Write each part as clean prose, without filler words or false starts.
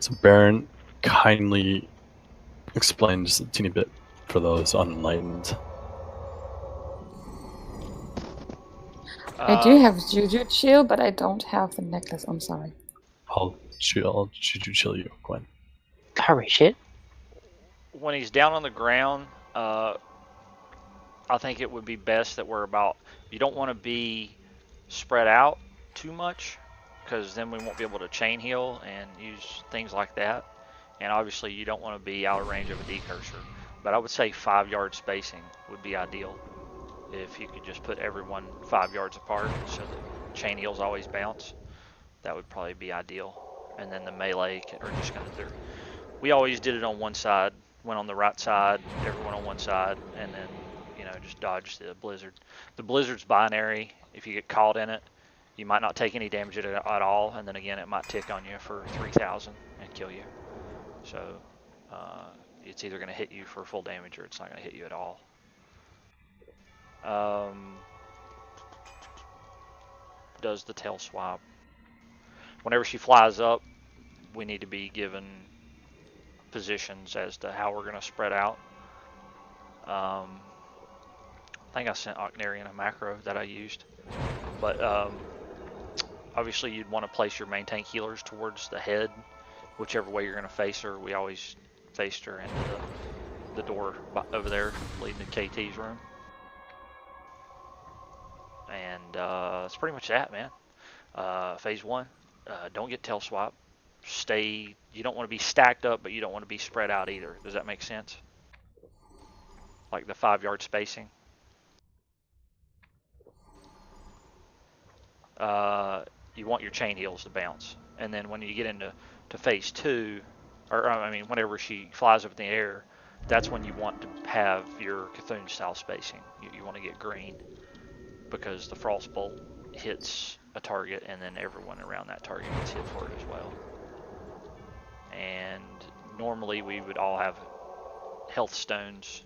So Baron kindly explain just a teeny bit for those unenlightened. I do have Juju Chill, but I don't have the necklace. I'm sorry. I'll chill you, Gwen. Hurry, shit. When he's down on the ground, I think it would be best that we're about. You don't want to be spread out too much, because then we won't be able to chain heal and use things like that. And obviously, you don't want to be out of range of a decursor. But I would say 5-yard spacing would be ideal. If you could just put everyone 5 yards apart so that chain heals always bounce, that would probably be ideal. And then the melee are just going to. We always did it on one side, went on the right side, everyone on one side, and then just dodge the blizzard. The blizzard's binary. If you get caught in it, you might not take any damage at all, and then again it might tick on you for 3,000 and kill you. So it's either going to hit you for full damage or it's not going to hit you at all. Does the tail swap. Whenever she flies up, we need to be given positions as to how we're going to spread out. I think I sent Ocnarian a macro that I used, but obviously you'd want to place your main tank healers towards the head, whichever way you're going to face her. We always faced her into the door over there leading to KT's room. And that's pretty much that, man. Phase 1, don't get tail swap. You don't want to be stacked up, but you don't want to be spread out either. Does that make sense? Like the 5-yard spacing. You want your chain heals to bounce. And then when you get into phase 2, whenever she flies up in the air, that's when you want to have your Cthulhu style spacing. You want to get green, because the frost bolt hits a target and then everyone around that target gets hit for it as well. And normally we would all have health stones,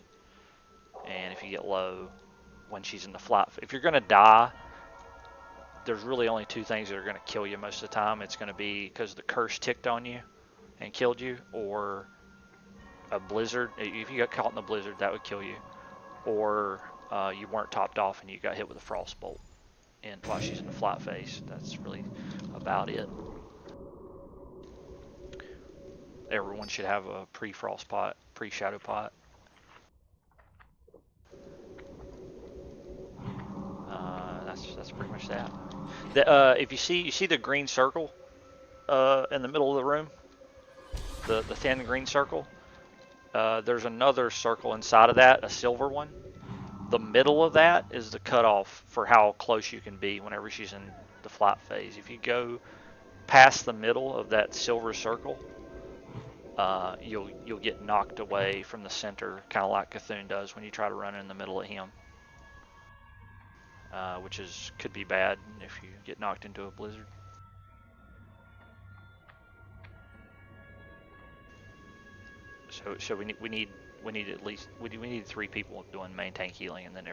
and if you get low when she's in the flat, if you're going to die, there's really only 2 things that are going to kill you most of the time. It's going to be because the curse ticked on you and killed you, or a blizzard. If you got caught in the blizzard, that would kill you, or you weren't topped off and you got hit with a frost bolt while she's in the flat phase. That's really about it. Everyone should have a pre-frost pot, pre-shadow pot. That's pretty much that. If you see the green circle in the middle of the room, the thin green circle, there's another circle inside of that, a silver one. The middle of that is the cutoff for how close you can be whenever she's in the flat phase. If you go past the middle of that silver circle, you'll get knocked away from the center, kind of like Cthulhu does when you try to run in the middle of him, which could be bad if you get knocked into a blizzard. So we need at least we need 3 people doing main tank healing, and then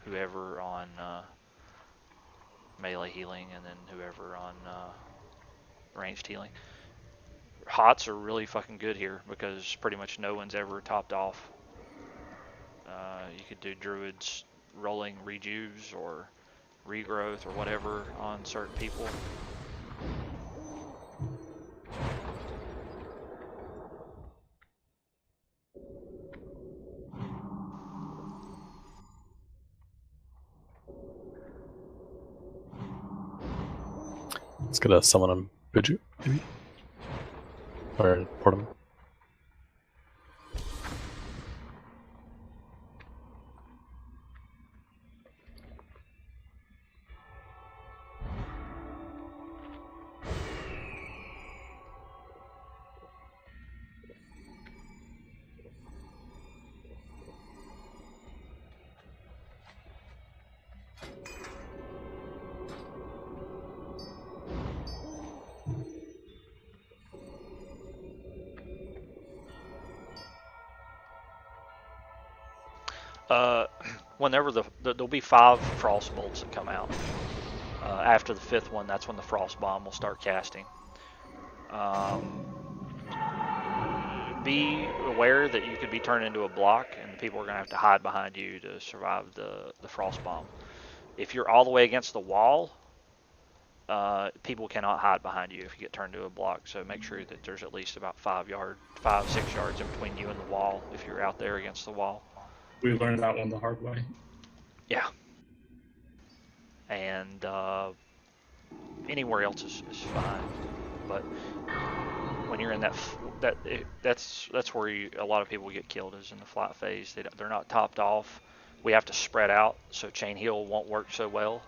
whoever on melee healing, and then whoever on ranged healing. Hots are really fucking good here because pretty much no one's ever topped off. You could do druids rolling rejuves or regrowth or whatever on certain people. Let's get a summon on Biju, maybe? Or Portman. Whenever there'll be 5 frost bolts that come out. After the 5th one, that's when the frost bomb will start casting. Be aware that you could be turned into a block, and people are going to have to hide behind you to survive the frost bomb. If you're all the way against the wall, people cannot hide behind you if you get turned into a block. So make sure that there's at least about 5, 6 yards in between you and the wall if you're out there against the wall. We learned that one the hard way. Yeah. And anywhere else is fine, but when you're in that's where a lot of people get killed, is in the flight phase. They're not topped off. We have to spread out, so chain heal won't work so well.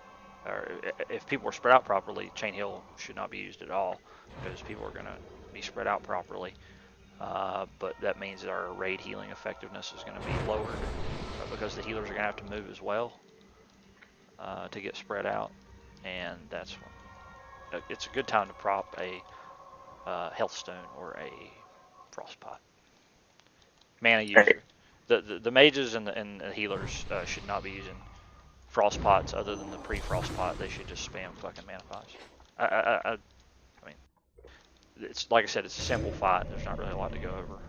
Or if people are spread out properly, chain heal should not be used at all, because people are going to be spread out properly. But that means that our raid healing effectiveness is going to be lowered, because the healers are going to have to move as well to get spread out, and that's when it's a good time to prop a health stone or a frost pot. Mana user. The mages and the healers should not be using frost pots other than the pre-frost pot. They should just spam fucking mana pots. I mean, it's like I said, it's a simple fight. There's not really a lot to go over.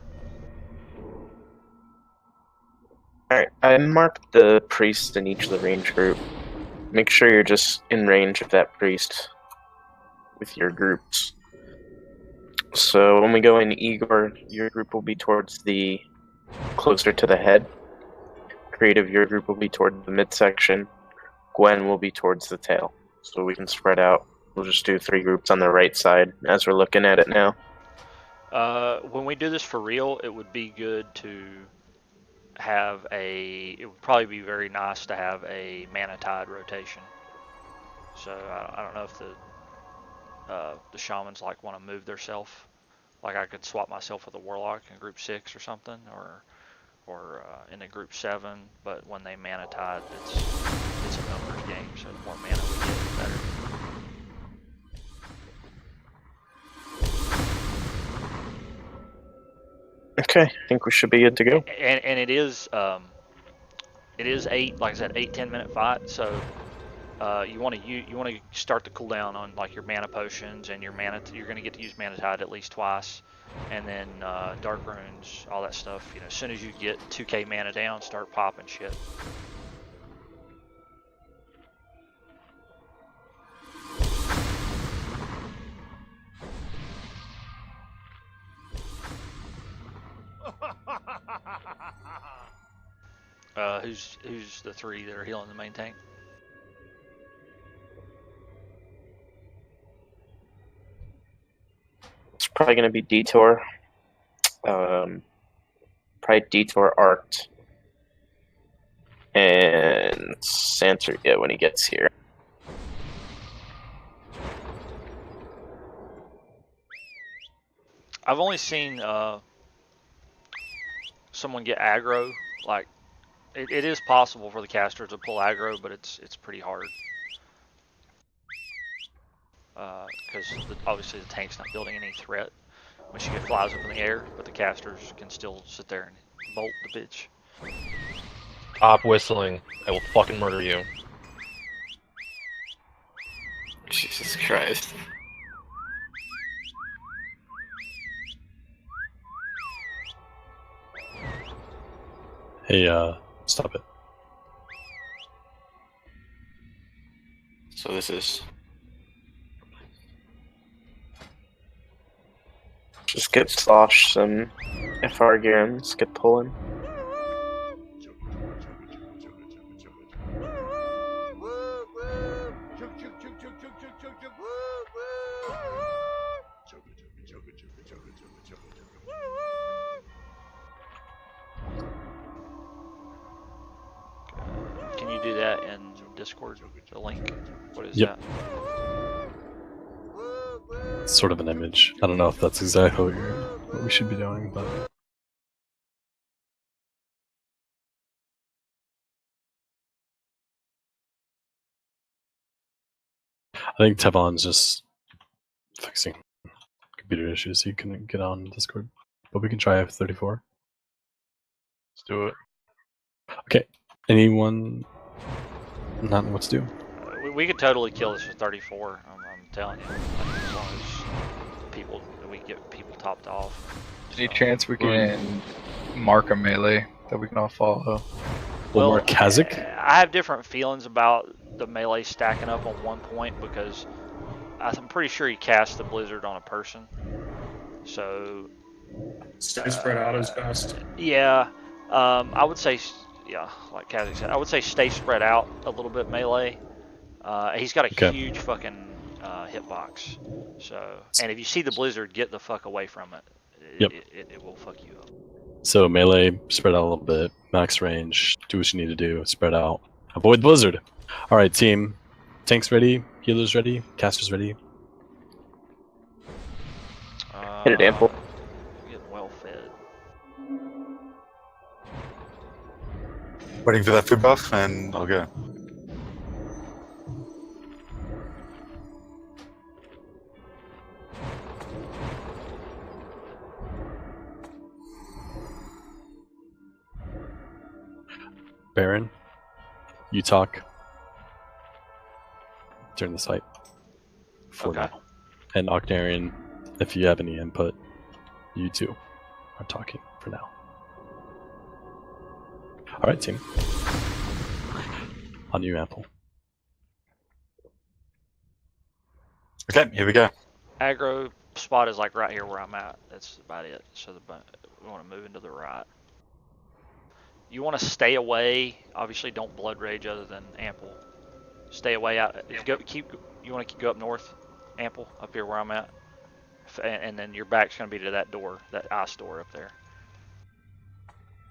Alright, I marked the priest in each of the range group. Make sure you're just in range of that priest with your groups. So when we go in Igor, your group will be towards the closer to the head. Creative, your group will be towards the midsection. Gwen will be towards the tail. So we can spread out. We'll just do 3 groups on the right side as we're looking at it now. When we do this for real, it would be good to have it would probably be very nice to have a mana tide rotation. So I don't know if the shamans like want to move theirself. Like I could swap myself with a warlock in group 6 or something, or in a group 7. But when they mana tide, it's a numbers game. So the more mana we get, the better. Okay, I think we should be good to go. And it is 8, like I said, 8-10 minute fight. So you want to start the cooldown on like your mana potions and your mana. You're going to get to use mana tide at least twice, and then dark runes, all that stuff. You know, as soon as you get 2k mana down, start popping shit. Who's the 3 that are healing the main tank? It's probably going to be Detour. Probably Detour Arced. And Sanser, yeah, when he gets here. I've only seen someone get aggro. Like, it is possible for the caster to pull aggro, but it's pretty hard. Because obviously the tank's not building any threat when she flies up in the air, but the casters can still sit there and bolt the bitch. Stop whistling. I will fucking murder you. Jesus Christ. Hey, stop it. So this is... Just get Slosh some FR gems, get pulling. Can you do that in Discord? The link? What is Yep. that? It's sort of an image. I don't know if that's exactly what we should be doing, but I think Tevon's just fixing computer issues. He couldn't get on Discord, but we can try F34. Let's do it. Okay. Anyone not know what to do? we could totally kill this with 34. I'm telling you, like, as long as we get people topped off. Any chance we can mark a melee that we can all follow? Well, more Kazakh? I have different feelings about the melee stacking up on 1 point because I'm pretty sure he cast the blizzard on a person. So Stay spread out as best. yeah, I would say, yeah, like Kazakh said, I would say stay spread out a little bit melee. He's got a huge fucking hitbox. So, and if you see the blizzard, get the fuck away from it. It will fuck you up. So melee, spread out a little bit. Max range, do what you need to do. Spread out. Avoid blizzard. All right, team. Tanks ready. Healers ready. Casters ready. Hit it, ample. Getting well fed. Waiting for that food buff, and I'll go. Baron, you talk during the fight for now. And Octarian, if you have any input, you two are talking for now. Alright, team. On you, Apple. Okay, here we go. Aggro spot is like right here where I'm at. That's about it. So we want to move into the right. You want to stay away. Obviously, don't blood rage other than ample. Stay away out. You want to go up north, ample up here where I'm at, and then your back's going to be to that door, that ice door up there.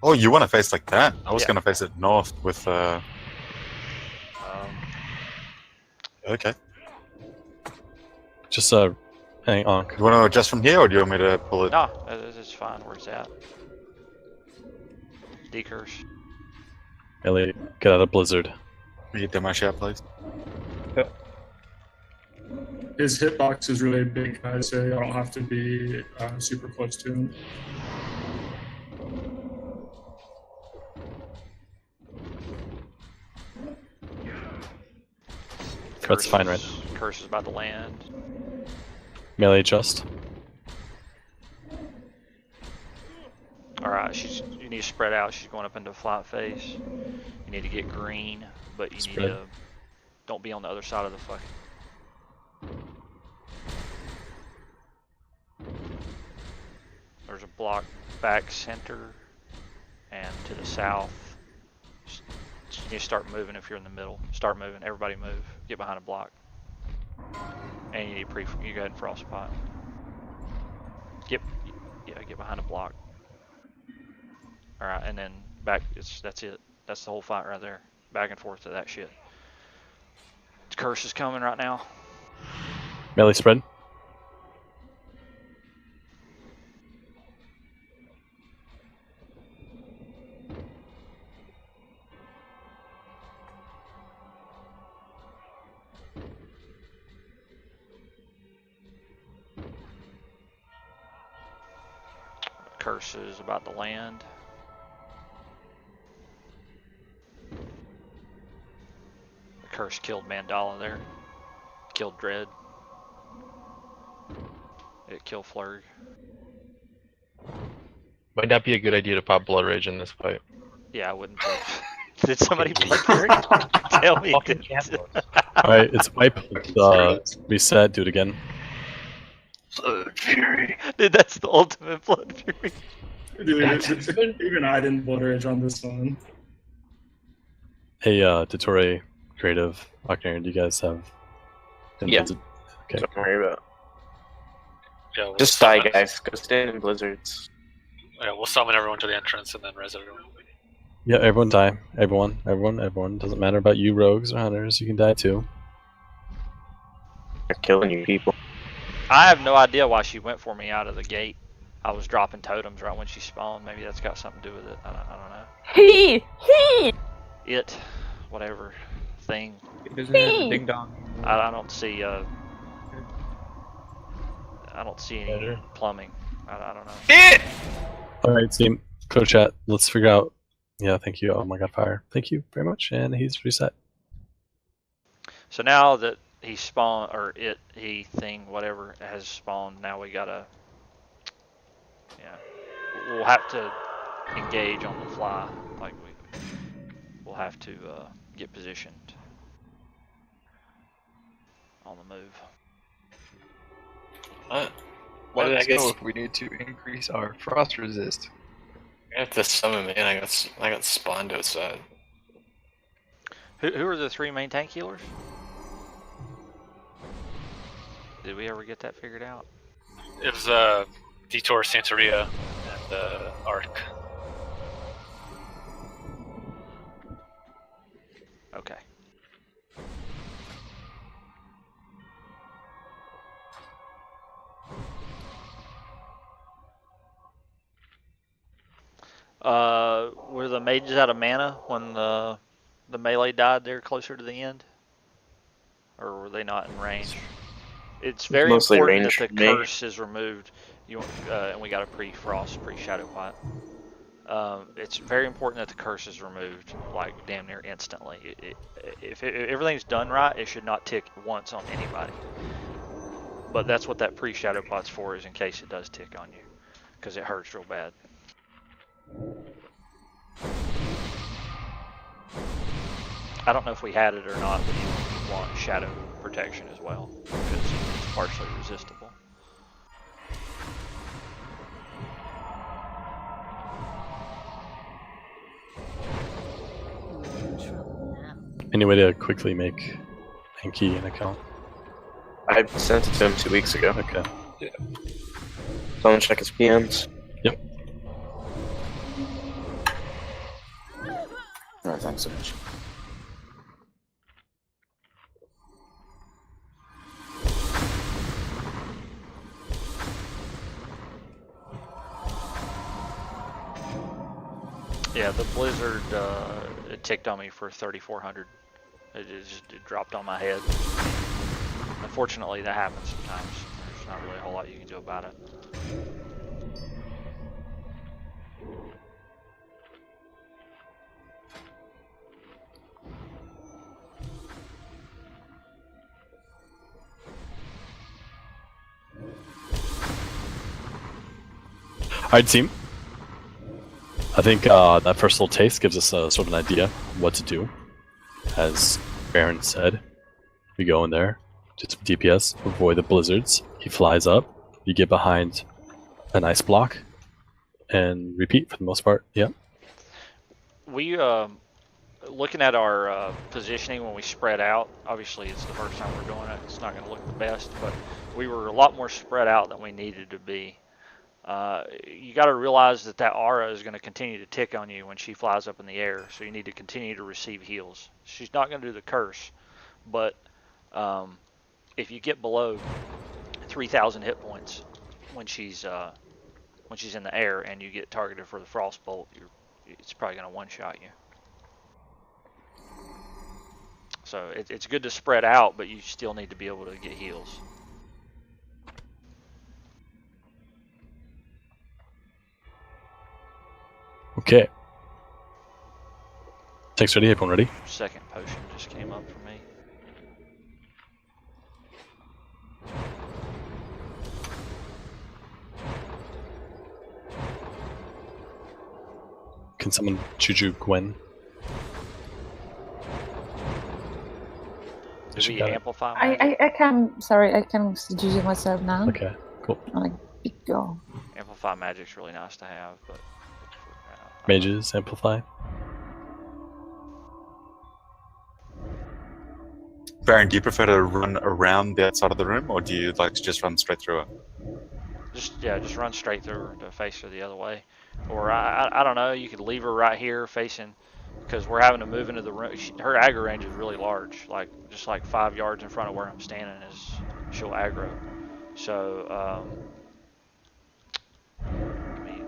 Oh, you want to face like that? I was going to face it north with. Okay. Just hang on. You want to adjust from here, or do you want me to pull it? No, it's fine where it's at. Decurse. Elliot, get out of blizzard. Will you get my shot, please? His hitbox is really big, guys, so I don't have to be super close to him. That's fine, right? Curse is about to land. Melee adjust. Alright, you need to spread out. She's going up into a flat face. You need to get green, but you need to don't be on the other side of the fucking. There's a block back center and to the south. You need to start moving if you're in the middle. Start moving. Everybody move. Get behind a block. And you need you go ahead and frostbite. Get behind a block. Alright, and then back, that's it. That's the whole fight right there. Back and forth to that shit. Curse is coming right now. Melee spread. Curse is about to land. The curse killed Mandala there. Killed Dread. It killed Flurg. Might not be a good idea to pop Blood Rage in this fight. Yeah, I wouldn't. Did somebody Blood Rage? Tell me. Alright, it's wipe. Reset, do it again. Blood Fury. Dude, that's the ultimate Blood Fury. Dude, even I didn't blood rage on this one. Hey, Dottore, Creative, Octarian, do you guys have... Yeah. Okay. Don't worry about it. Yeah, we'll Just die, guys. Go stand in blizzards. Yeah, we'll summon everyone to the entrance and then res everyone. Yeah, everyone die. Everyone. Doesn't matter about you rogues or hunters, you can die too. They're killing you people. I have no idea why she went for me out of the gate. I was dropping totems right when she spawned. Maybe that's got something to do with it. I don't know. It, whatever thing. Ding dong. I don't see. I don't see any plumbing. I don't know. All right, team. Code chat. Let's figure out. Yeah, thank you. Oh my god, fire. Thank you very much. And he's reset. So now that he spawned, or he thing, whatever, has spawned, now we gotta, we'll have to engage on the fly. Like we'll have to get positioned on the move. What? Let I us know guess if we need to increase our frost resist. I have to summon, man. I got spawned outside. Who are the 3 main tank healers? Did we ever get that figured out? It was Detour, Santeria, and Arc. Okay. Were the mages out of mana when the melee died there closer to the end? Or were they not in range? It's very Mostly important that range the for me. curse is removed. And we got a pre-frost, pre-shadow white. It's very important that the curse is removed, like damn near instantly. If everything's done right, it should not tick once on anybody. But that's what that pre-shadow pot's for, is in case it does tick on you, because it hurts real bad. I don't know if we had it or not, but you want shadow protection as well, because it's partially resistible. Any way to quickly make Enki an account? I sent it to him 2 weeks ago. Okay. Someone check his PMs. Yep. Alright, thanks so much. Yeah, the blizzard, it ticked on me for 3,400. It dropped on my head. Unfortunately, that happens sometimes. There's not really a whole lot you can do about it. Alright, team. I think that first little taste gives us a sort of an idea what to do. As Baron said, we go in there, just DPS, avoid the blizzards. He flies up, you get behind an ice block, and repeat for the most part. Yeah. We, looking at our positioning when we spread out, obviously it's the first time we're doing it, it's not going to look the best, but we were a lot more spread out than we needed to be. You got to realize that aura is going to continue to tick on you when she flies up in the air, so you need to continue to receive heals. She's not going to do the curse, but if you get below 3,000 hit points when she's in the air and you get targeted for the frost bolt, it's probably going to one-shot you. So it's good to spread out, but you still need to be able to get heals. Okay. Tanks ready, everyone ready? Second potion just came up for me. Can someone Juju Gwen? Did She we got it. amplify? I can, sorry, I can do myself now. Okay, cool. I'm like, big go. Amplify magic's really nice to have, but Mages, amplify. Baron, do you prefer to run around the outside of the room, or do you like to just run straight through it? just run straight through her to face her the other way, or I don't know. You could leave her right here facing, because we're having to move into the room. Her aggro range is really large, like just like 5 yards in front of where I'm standing is she'll aggro. So I mean,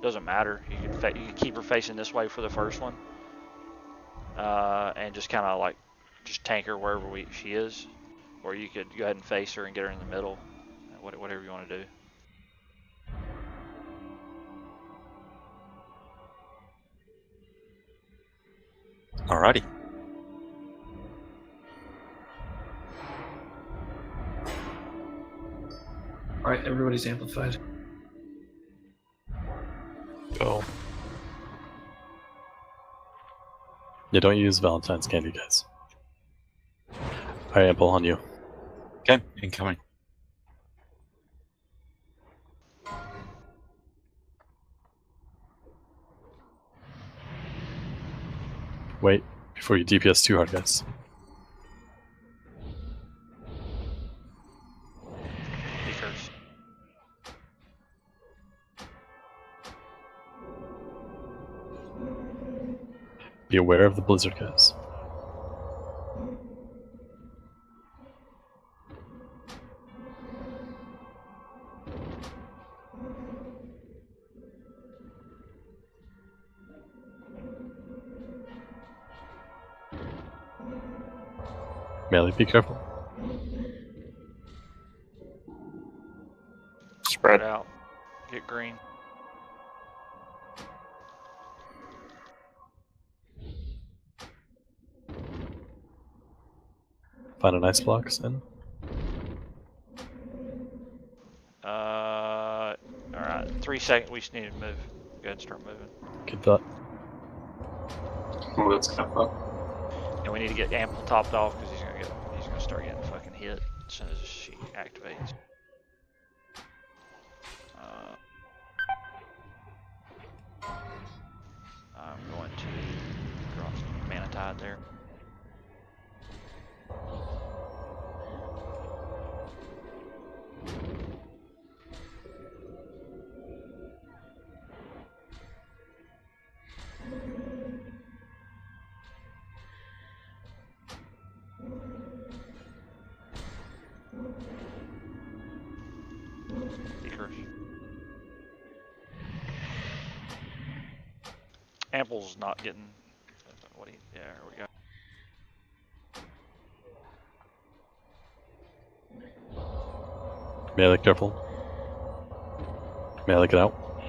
doesn't matter. You can keep her facing this way for the first one, and just kind of like just tank her wherever she is, or you could go ahead and face her and get her in the middle, whatever you want to do. Alrighty. Alright, everybody's amplified. Go. Yeah, don't use Valentine's candy, guys. Alright, Ample, on you. Okay, incoming. Wait, before you DPS too hard, guys. Because Be aware of the blizzard, guys. Melee, be careful. spread out. Get green. Find an ice block, Sin. Alright, 3 seconds. We just need to move. Go ahead and start moving. Good thought. Oh, that's kind of fun. And we need to get Ample topped off because he's gonna start getting fucking hit as soon as she activates. I'm going to draw some Mana Tide there. Ample's not getting. What do you? Yeah, here we go. Melee, careful. Melee, get out.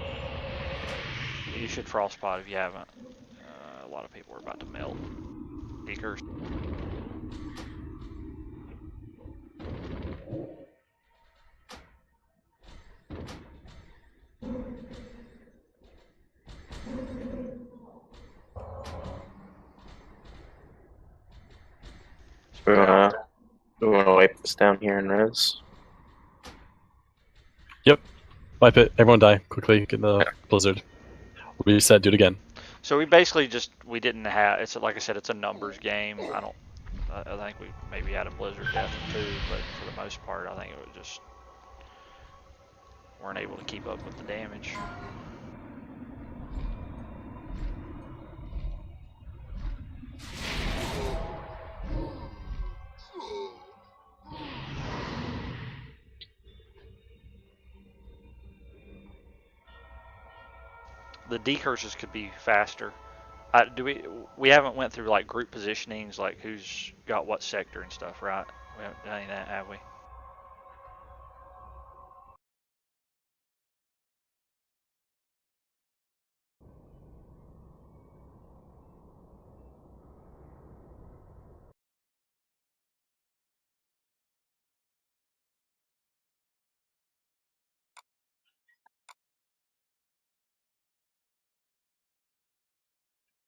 You should frostbite if you haven't. A lot of people are about to melt. Decurse. We wanna wipe this down here in res. Yep. Wipe it. Everyone die. Quickly. Get in the blizzard. Reset. Do it again. So we basically we didn't have. It's like I said, it's a numbers game. I think we maybe had a blizzard death or two, but for the most part, I think it was just weren't able to keep up with the damage. The decurses could be faster. We haven't went through like group positionings, like who's got what sector and stuff, right? We haven't done any of that, have we?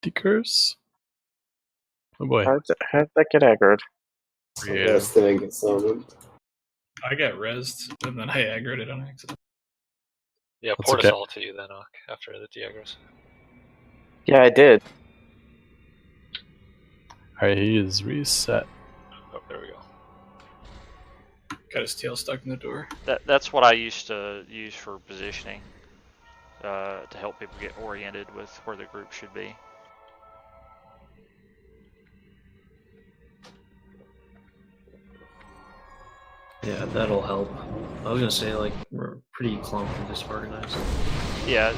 Decurse. Oh boy. How'd that get aggroed? Yeah. I got rezzed, and then I aggroed it on accident. Yeah, That's port okay. us all to you then, after the Diagros. Yeah, I did. Alright, he is reset. Oh, there we go. Got his tail stuck in the door. That's what I used to use for positioning to help people get oriented with where the group should be. Yeah, that'll help. I was gonna say, like, we're pretty clumped and disorganized. Yeah,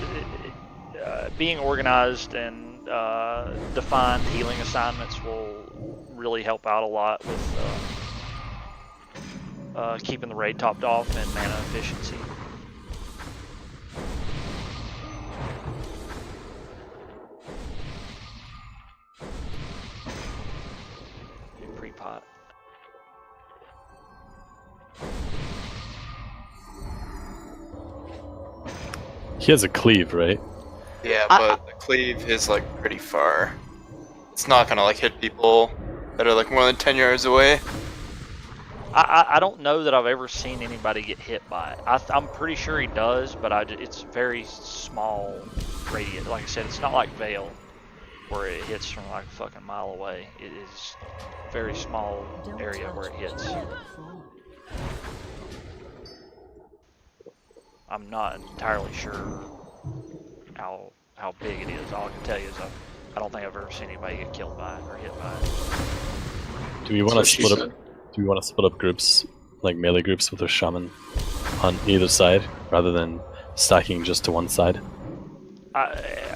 being organized and defined healing assignments will really help out a lot with keeping the raid topped off and mana efficiency. Pre-pot. He has a cleave, right? Yeah, but the cleave is like pretty far. It's not gonna like hit people that are like more than 10 yards away. I don't know that I've ever seen anybody get hit by it. I'm pretty sure he does, but it's very small radius. Like I said, it's not like Veil, where it hits from like a fucking mile away. It is very small area where it hits. I'm not entirely sure how big it is. All I can tell you is I don't think I've ever seen anybody get killed by it or hit by it. Do we want to split up? Do we want to split up groups, like melee groups, with a shaman on either side, rather than stacking just to one side?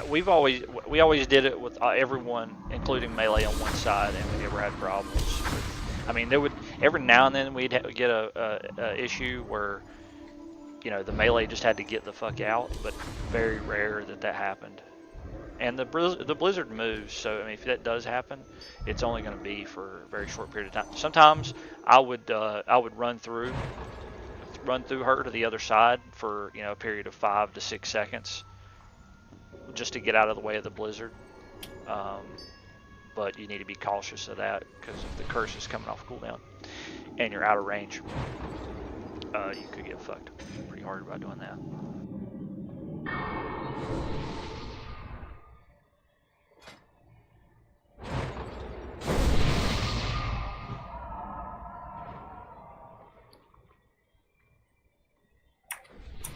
We always did it with everyone, including melee on one side, and we never had problems. I mean, there would every now and then we'd get a issue where, you know, the melee just had to get the fuck out, but very rare that happened. And the blizzard moves, so I mean, if that does happen, it's only going to be for a very short period of time. Sometimes I would run through her to the other side for, you know, a period of 5 to 6 seconds, just to get out of the way of the blizzard. But you need to be cautious of that, because if the curse is coming off cooldown and you're out of range, you could get fucked pretty hard by doing that.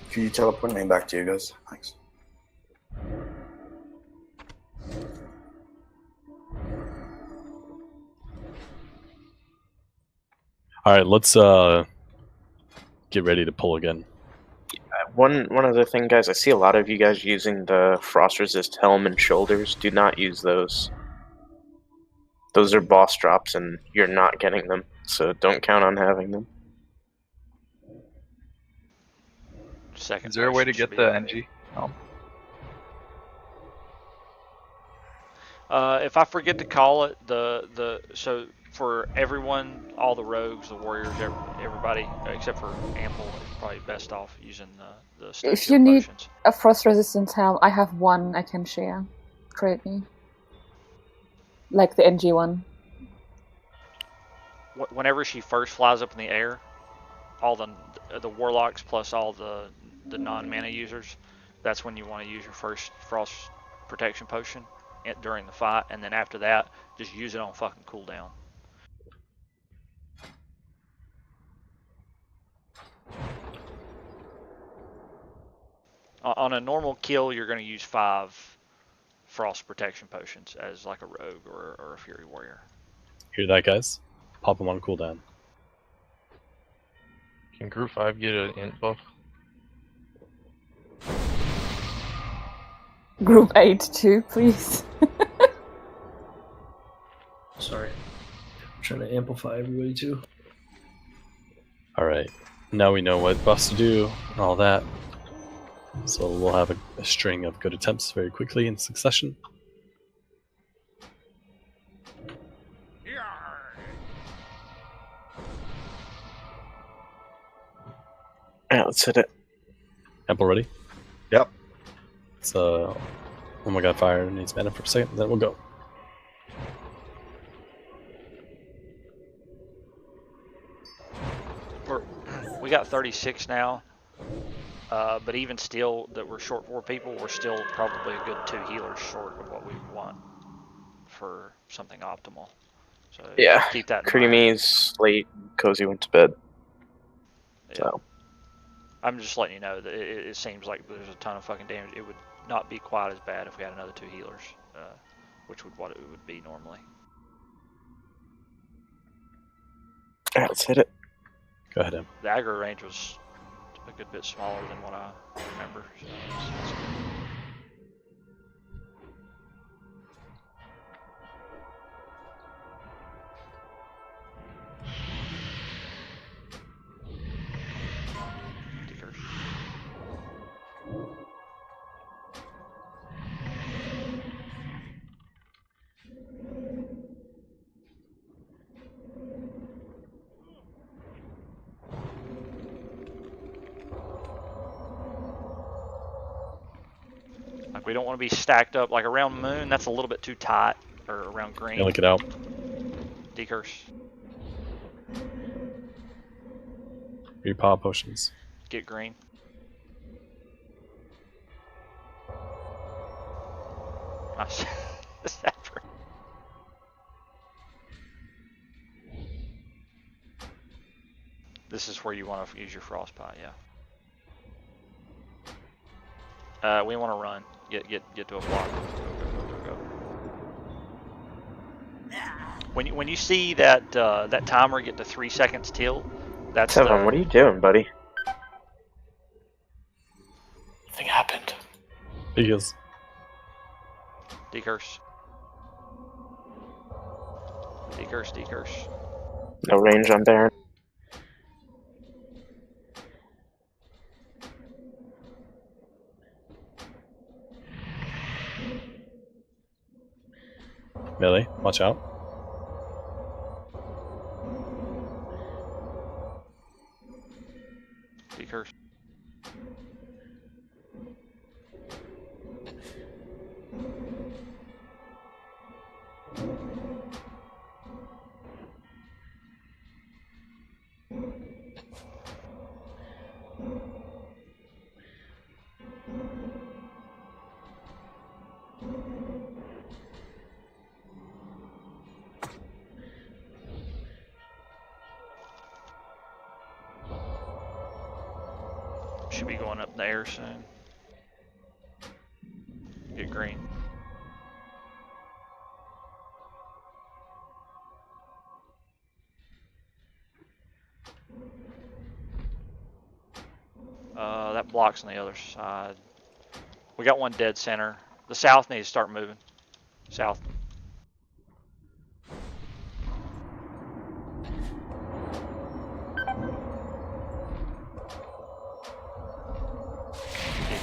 Can you teleport me back to you guys? Thanks. Alright, let's get ready to pull again. One other thing, guys. I see a lot of you guys using the frost resist helm and shoulders. Do not use those. Those are boss drops, and you're not getting them, so don't count on having them. Is there a way to get the NG? No. If I forget to call it, so for everyone, all the rogues, the warriors, everybody except for Ample, probably best off using the If you need a frost resistance helm, I have one I can share. Trade me. Like the NG one. Whenever she first flies up in the air, all the warlocks plus all the non-mana users, that's when you want to use your first frost protection potion during the fight, and then after that, just use it on fucking cooldown. On a normal kill, you're going to use 5 frost protection potions as like a rogue or a fury warrior. Hear that, guys? Pop them on cooldown. Can Group 5 get an int buff? Group 8 too, please. Sorry. I'm trying to amplify everybody too. Alright, now we know what buffs to do and all that. So we'll have a string of good attempts very quickly in succession. Yeah, let's hit it. Ample ready? Yep. So, oh my god, fire needs mana for a second, then we'll go. We got 36 now, but even still, that we're short 4 people, we're still probably a good 2 healers short of what we want for something optimal. So yeah, keep that in Creamy's late, Cozy went to bed. Yeah. So. I'm just letting you know that it seems like there's a ton of fucking damage. It would not be quite as bad if we had another 2 healers, which would what it would be normally. Alright, let's hit it. Go ahead, Em. The aggro range was a good bit smaller than what I remember. So it's good. We don't want to be stacked up like around moon. That's a little bit too tight, or around green. Yeah, link it out. Decurse. Repop potions. Get green. Nice. Sapphiron. This is where you want to use your frostbite, yeah. We want to run. Get to a block. Go. When you see that that timer get to 3 seconds till, that's Seven, what are you doing, buddy? Nothing happened. Because Decurse. Decurse. No range on Baron. melee, watch out. Decurse. Should be going up in the air soon. Get green. That blocks on the other side. We got one dead center. The south needs to start moving. South.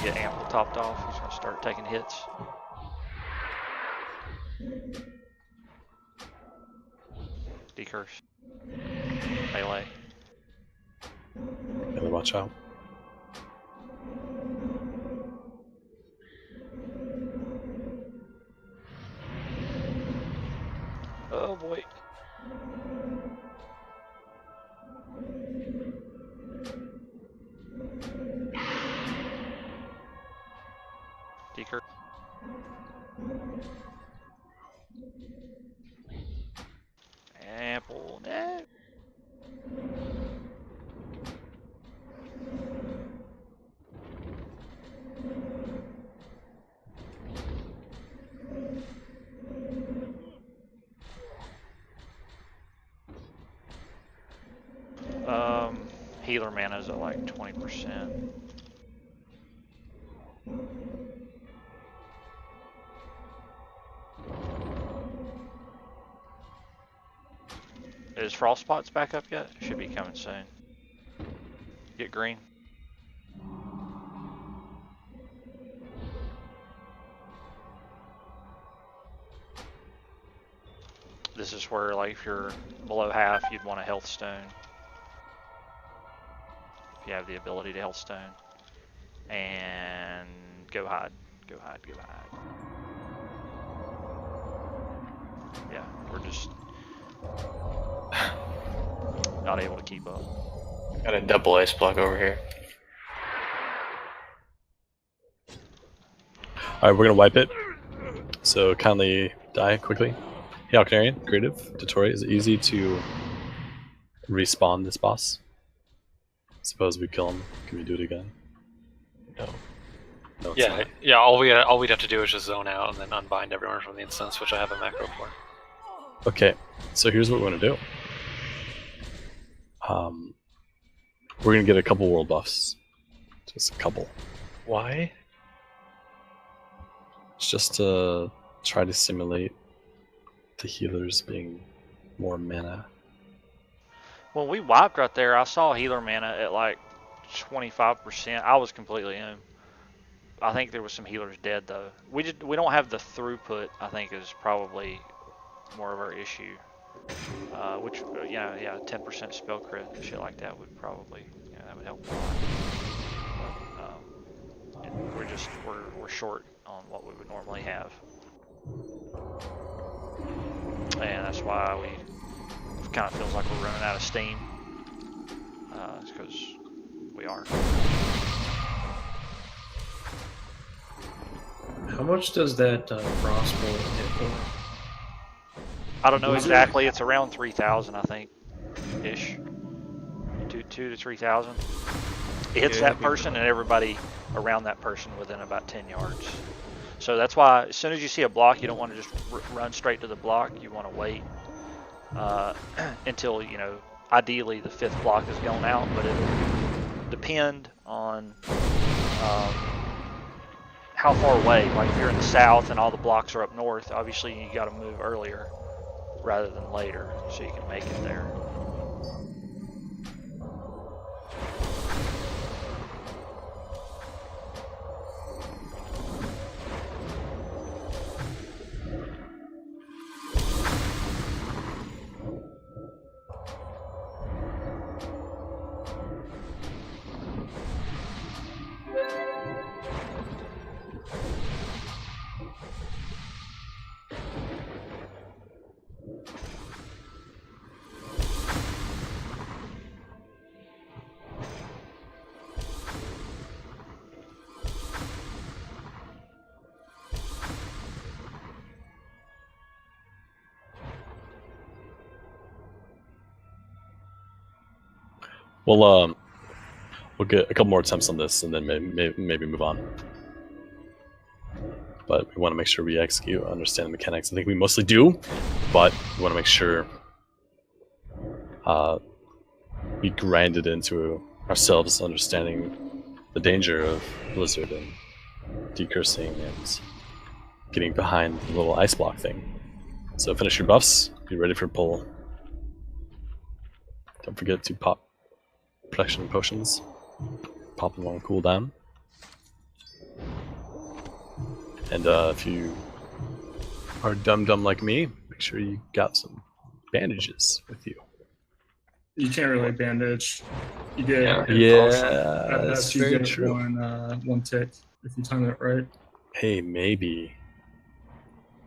Get ample topped off. He's going to start taking hits. Decurse. Melee. Melee, watch out. Oh boy. Decurse. Ample net. Healer mana is at like 20%. Is Frostbots back up yet? Should be coming soon. Get green. This is where, like, if you're below half, you'd want a health stone. If you have the ability to health stone. And go hide. Go hide, go hide. Yeah, we're just not able to keep up. Got a double ice block over here. Alright, we're gonna wipe it. So kindly die quickly. Hey, Canarian, creative, tutorial. Is it easy to respawn this boss? Suppose we kill him. Can we do it again? No. No, it's Yeah, not. yeah. All we'd have to do is just zone out and then unbind everyone from the instance, which I have a macro for. Okay, so here's what we're gonna do. We're gonna get a couple world buffs. Just a couple. Why? It's just to try to simulate the healers being more mana. When we wiped right there, I saw healer mana at like 25%. I was completely in. I think there was some healers dead though. We don't have the throughput. I think is probably more of our issue. Which yeah, 10% spell crit, shit like that would probably, that would help a lot. just we're short on what we would normally have, and that's why it kind of feels like we're running out of steam. It's because we are. How much does that crossbow hit for? I don't know exactly. It's around 3,000, I think, ish. 2 to 3,000. It hits that person and everybody around that person within about 10 yards. So that's why as soon as you see a block, you don't want to just run straight to the block. You want to wait until, you know, ideally the 5th block is going out, but it'll depend on how far away. Like if you're in the south and all the blocks are up north, obviously you got to move earlier rather than later so you can make it there. We'll get a couple more attempts on this and then maybe move on. But we want to make sure we execute, understand the mechanics. I think we mostly do, but we want to make sure we grind it into ourselves, understanding the danger of Blizzard and decursing and getting behind the little ice block thing. So finish your buffs, be ready for pull. Don't forget to pop protection potions. Pop them on cooldown. And if you are dumb like me, make sure you got some bandages with you. You can't really bandage. You get that's you very get true. one tick if you time it right. Hey, maybe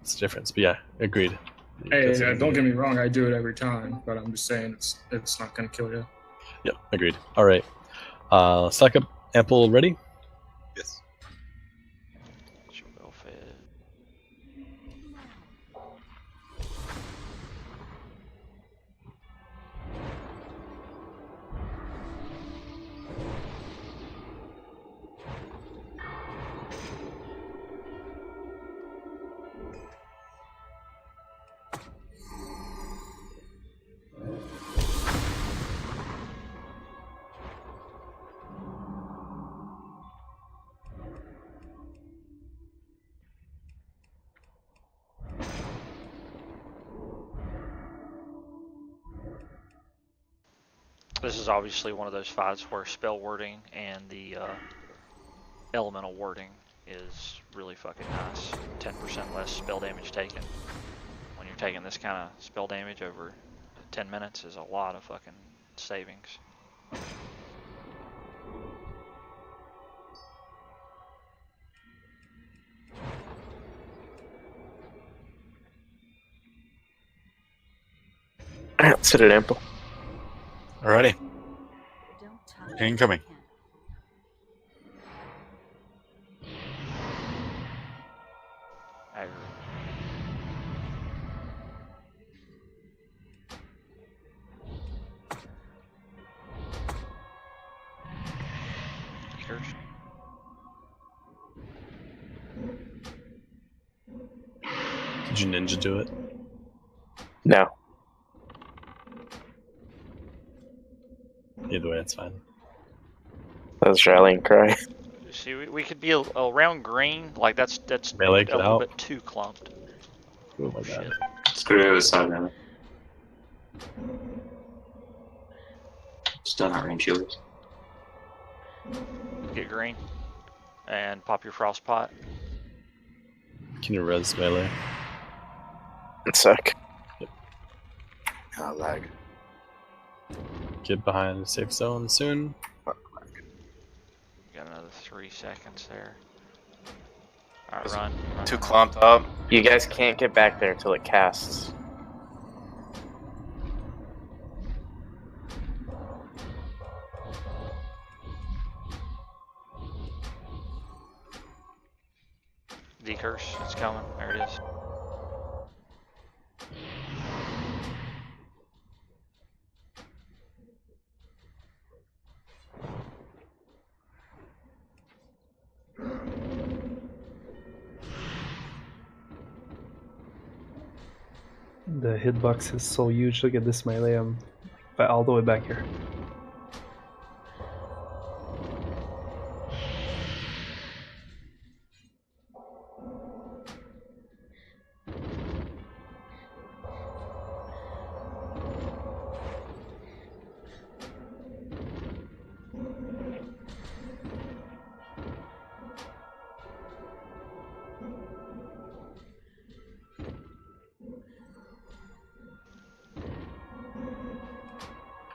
it's a difference, but yeah, agreed. Hey, don't get me wrong, I do it every time, but I'm just saying it's not gonna kill you. Yep, agreed. All right, stack up ample ready. Yes. Well fed. This is obviously one of those fights where spell wording and the elemental wording is really fucking nice. 10% less spell damage taken. When you're taking this kind of spell damage over 10 minutes is a lot of fucking savings. Alright, sit at ample. Alrighty. Incoming. Did you ninja do it? No. Either way, it's fine. That was rallying cry. See, we could be around green, like that's Melee, a get little out. bit too clumped. Oh my god. Screw it, side now. Still not range shielders. Get green and pop your frost pot. Can you res melee? One sec. Lag. Get behind the safe zone soon. Got another 3 seconds there. Alright, run. Too clumped up. You guys can't get back there till it casts. D-curse, it's coming. There it is. The hitbox is so huge. Look at this melee. I'm all the way back here.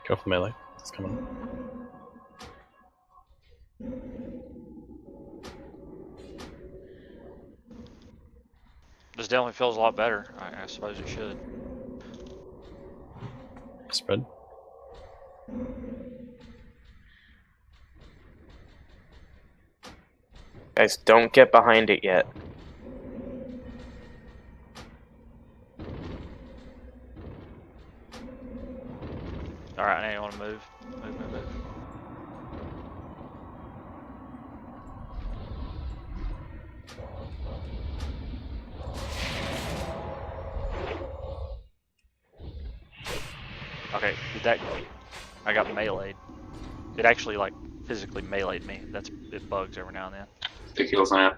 Go for melee. It's coming. This definitely feels a lot better. I suppose it should. Spread. Guys, don't get behind it yet. Alright, now you want to move. Move. Okay, did that... I got meleeed. It actually, like, physically meleeed me. It bugs every now and then. Big heals now.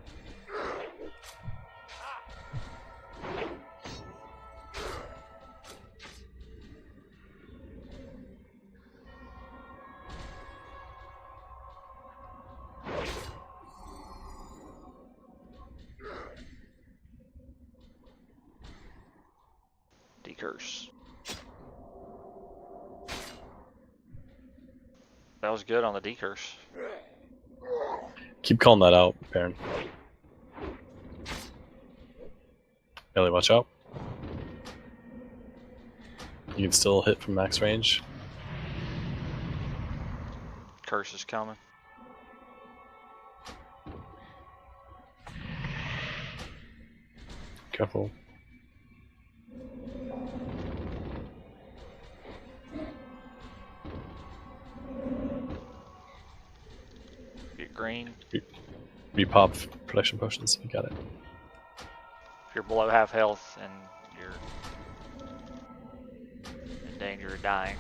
Curse. That was good on the D-curse. Keep calling that out, Baron. Melee, watch out. You can still hit from max range. Curse is coming. Careful. Green. Repop protection potions. You got it. If you're below half health and you're in danger of dying.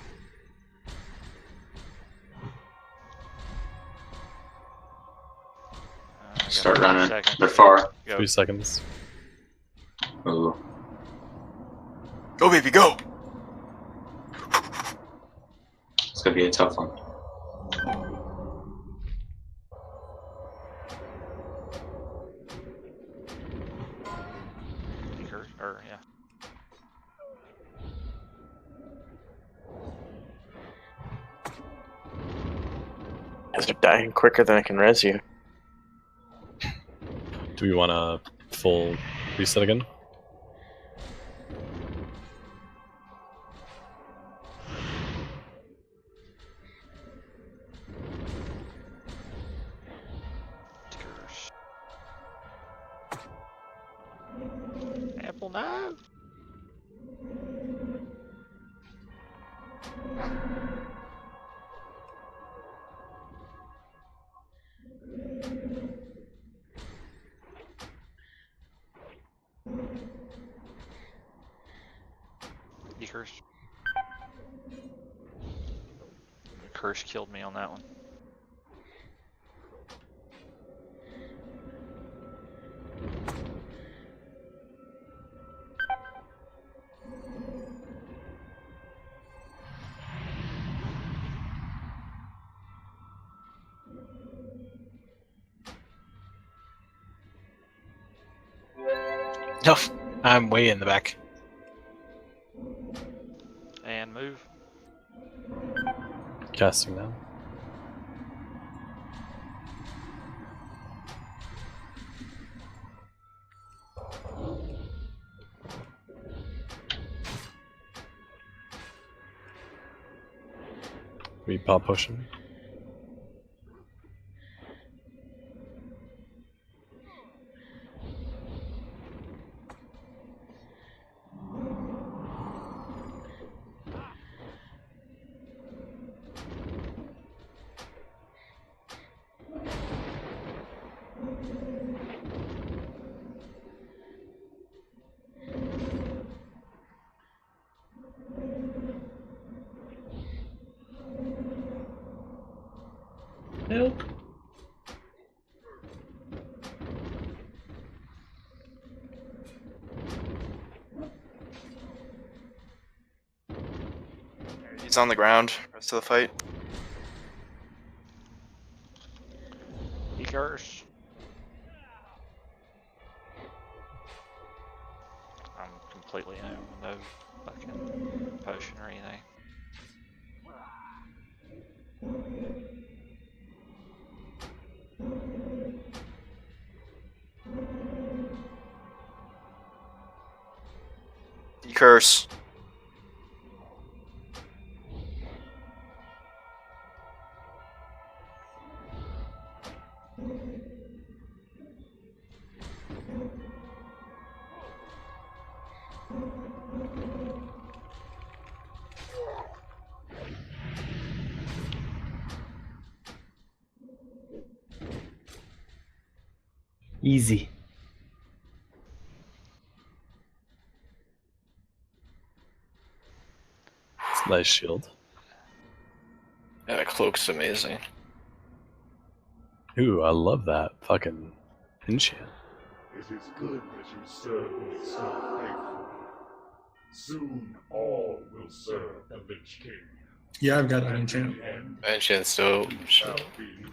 Start running. They're far. Go. 3 seconds. Ooh. Go, baby, go! It's gonna be a tough one. Or, yeah. You guys are dying quicker than I can res you. Do we want a full reset again? Apple, no! You curse. Curse killed me on that one. No, I'm way in the back. And move. Casting now. We pop potion. Help. He's on the ground. Rest of the fight. He curse. I'm completely home with no fucking potion or anything. Curse. Easy. It's a nice shield. Yeah, that cloak's amazing. Ooh, I love that fucking enchant. It is good that you serve me so faithfully. Soon all will serve the Lich King. Yeah, I've got that enchant. Enchant's so.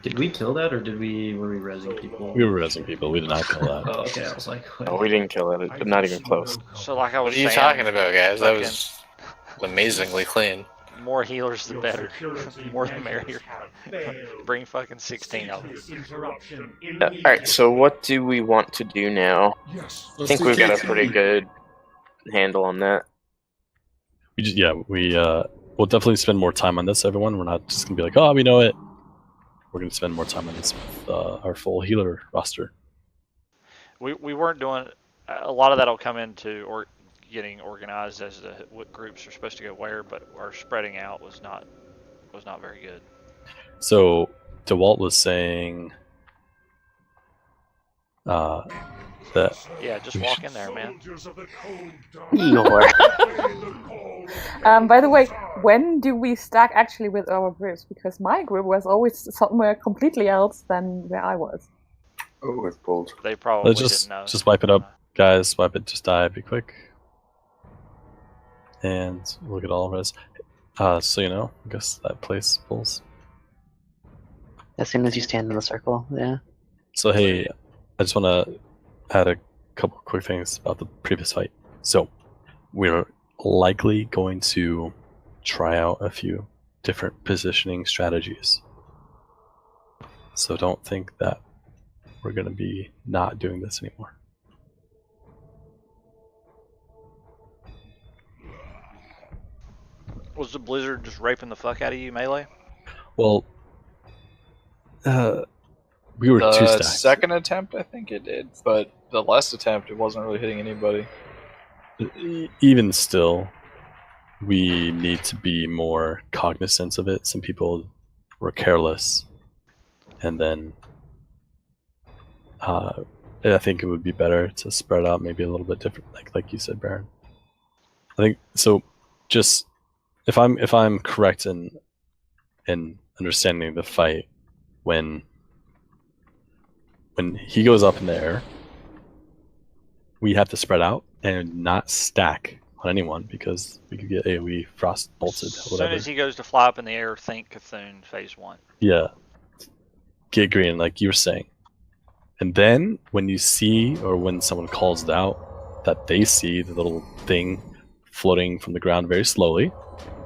Did we kill that, or were we rezzing people? We were rezzing people. We did not kill that. Oh, okay. I was like, Oh, we didn't kill it. But not even close. So like I was What are you saying, talking about, guys? That fucking was amazingly clean. more healers the better. More the merrier. Bring fucking 16 of them. Alright, so what do we want to do now? I think we've got a pretty good handle on that. We just, yeah, we'll definitely spend more time on this, everyone. We're not just gonna be like, oh, we know it. We're gonna spend more time on this with our full healer roster. We weren't doing a lot of that'll come into or getting organized as to what groups are supposed to go where, but our spreading out was not very good. So DeWalt was saying that yeah, just walk in there, man. By the way, when do we stack actually with our groups? Because my group was always somewhere completely else than where I was. Oh, it's bold. They probably Let's didn't know. just wipe it up, guys. Wipe it, just die, be quick. And look at all of us. So you know, I guess that place pulls. As soon as you stand in the circle, yeah. So hey, I just want to add a couple quick things about the previous fight. So we're likely going to try out a few different positioning strategies. So don't think that we're going to be not doing this anymore. Was the blizzard just raping the fuck out of you, Melee? Well, we were two The stacks. second attempt, I think it did, but the last attempt, it wasn't really hitting anybody. Even still, we need to be more cognizant of it. Some people were careless, and then I think it would be better to spread out maybe a little bit different, like you said, Baron. I think so. Just if I'm correct in understanding the fight, when he goes up in the air, we have to spread out and not stack on anyone because we could get AoE frost bolted. As Whatever. soon as he goes to fly up in the air, think Cthulhu phase 1. Yeah, get green like you were saying, and then when you see or when someone calls it out that they see the little thing floating from the ground very slowly,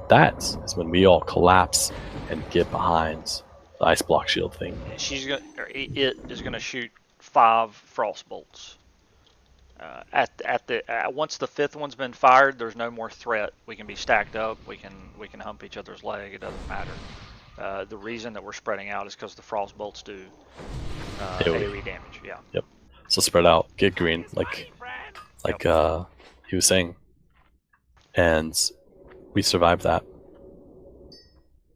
that is when we all collapse and get behind the ice block shield thing. It is gonna shoot 5 frost bolts. Once the 5th one's been fired, there's no more threat. We can be stacked up. We can hump each other's leg. It doesn't matter. The reason that we're spreading out is because the frost bolts do AoE. AoE damage. Yeah. Yep. So spread out, get green, like he was saying, and we survived that.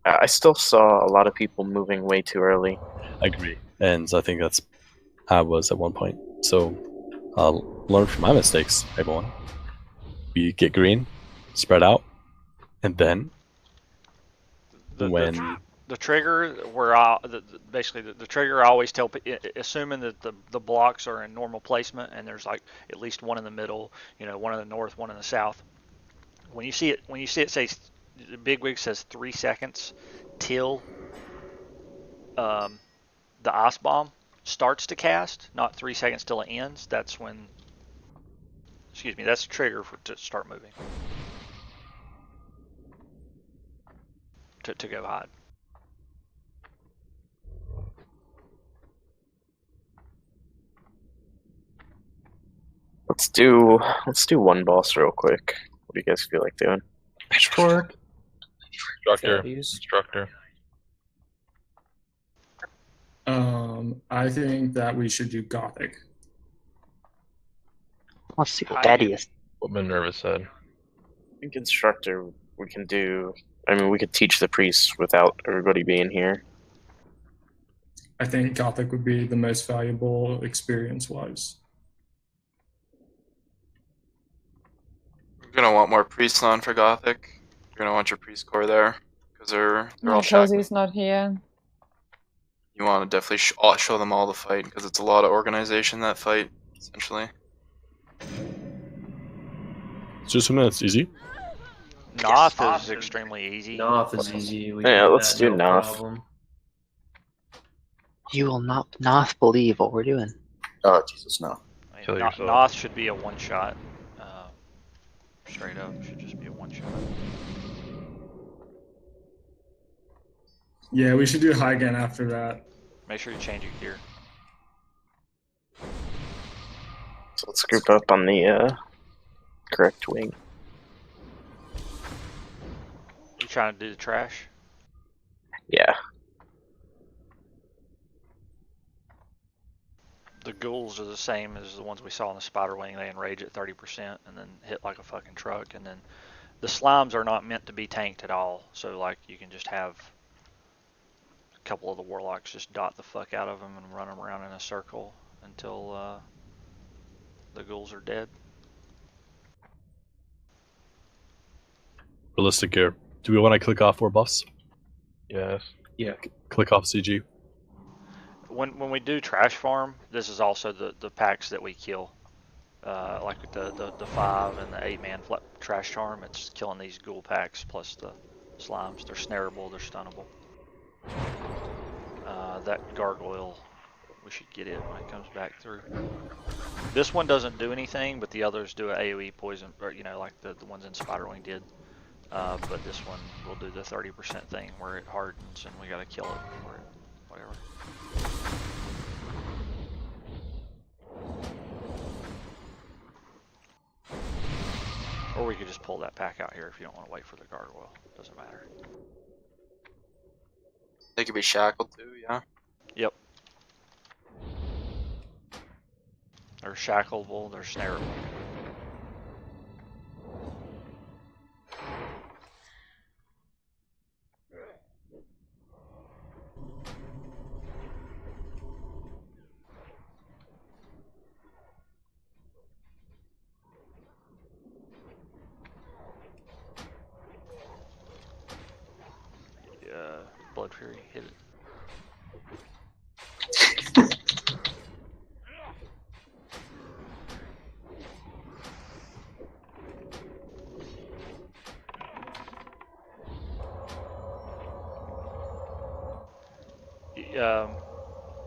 I still saw a lot of people moving way too early. I agree, and I think that's how I was at one point. So learn from my mistakes, everyone. We get green, spread out, and then when the trigger, basically the trigger, I always tell, assuming that the blocks are in normal placement and there's like at least one in the middle, one in the north, one in the south. When you see it say, the bigwig says 3 seconds till the ice bomb starts to cast, not 3 seconds till it ends. That's when, that's the trigger to start moving. To go hide. Let's do one boss real quick. What do you guys feel like doing? Pitchfork. Instructor. I think that we should do Gothic. Let's see what Daddy is. What Minerva said. I think Instructor we can do. I mean, we could teach the priests without everybody being here. I think Gothic would be the most valuable experience-wise. You're gonna want more priests on for Gothic. You're gonna want your priest corps there because they're all shackled. Cozy's not here. You want to definitely show them all the fight because it's a lot of organization, that fight, essentially. Just a minute, it's easy. Noth is extremely easy. Noth is easy. Let's do Noth. You will not believe what we're doing. Oh, Jesus, no. Noth should be a one-shot. Straight up, should just be a one-shot. Yeah, we should do Heigan after that. Make sure you change your gear. So let's group up on the correct wing. You trying to do the trash? Yeah. The ghouls are the same as the ones we saw in the spider wing. They enrage at 30% and then hit like a fucking truck. And then the slimes are not meant to be tanked at all. So like you can just have a couple of the warlocks just dot the fuck out of them and run them around in a circle until the ghouls are dead. Realistic gear. Do we want to click off 4 buffs? Yes. Yeah. Click off CG. When we do trash farm, this is also the packs that we kill. Like with the 5 and the 8-man trash farm, it's killing these ghoul packs plus the slimes. They're snareable, they're stunnable. That gargoyle, we should get it when it comes back through. This one doesn't do anything, but the others do an AoE poison, or like the ones in Spiderwing did. But this one will do the 30% thing where it hardens and we gotta kill it or whatever. Or we could just pull that pack out here if you don't want to wait for the gargoyle. Doesn't matter. They could be shackled too, yeah. Yep. They're shackleable, they're snareable. Blood Fury, hit it.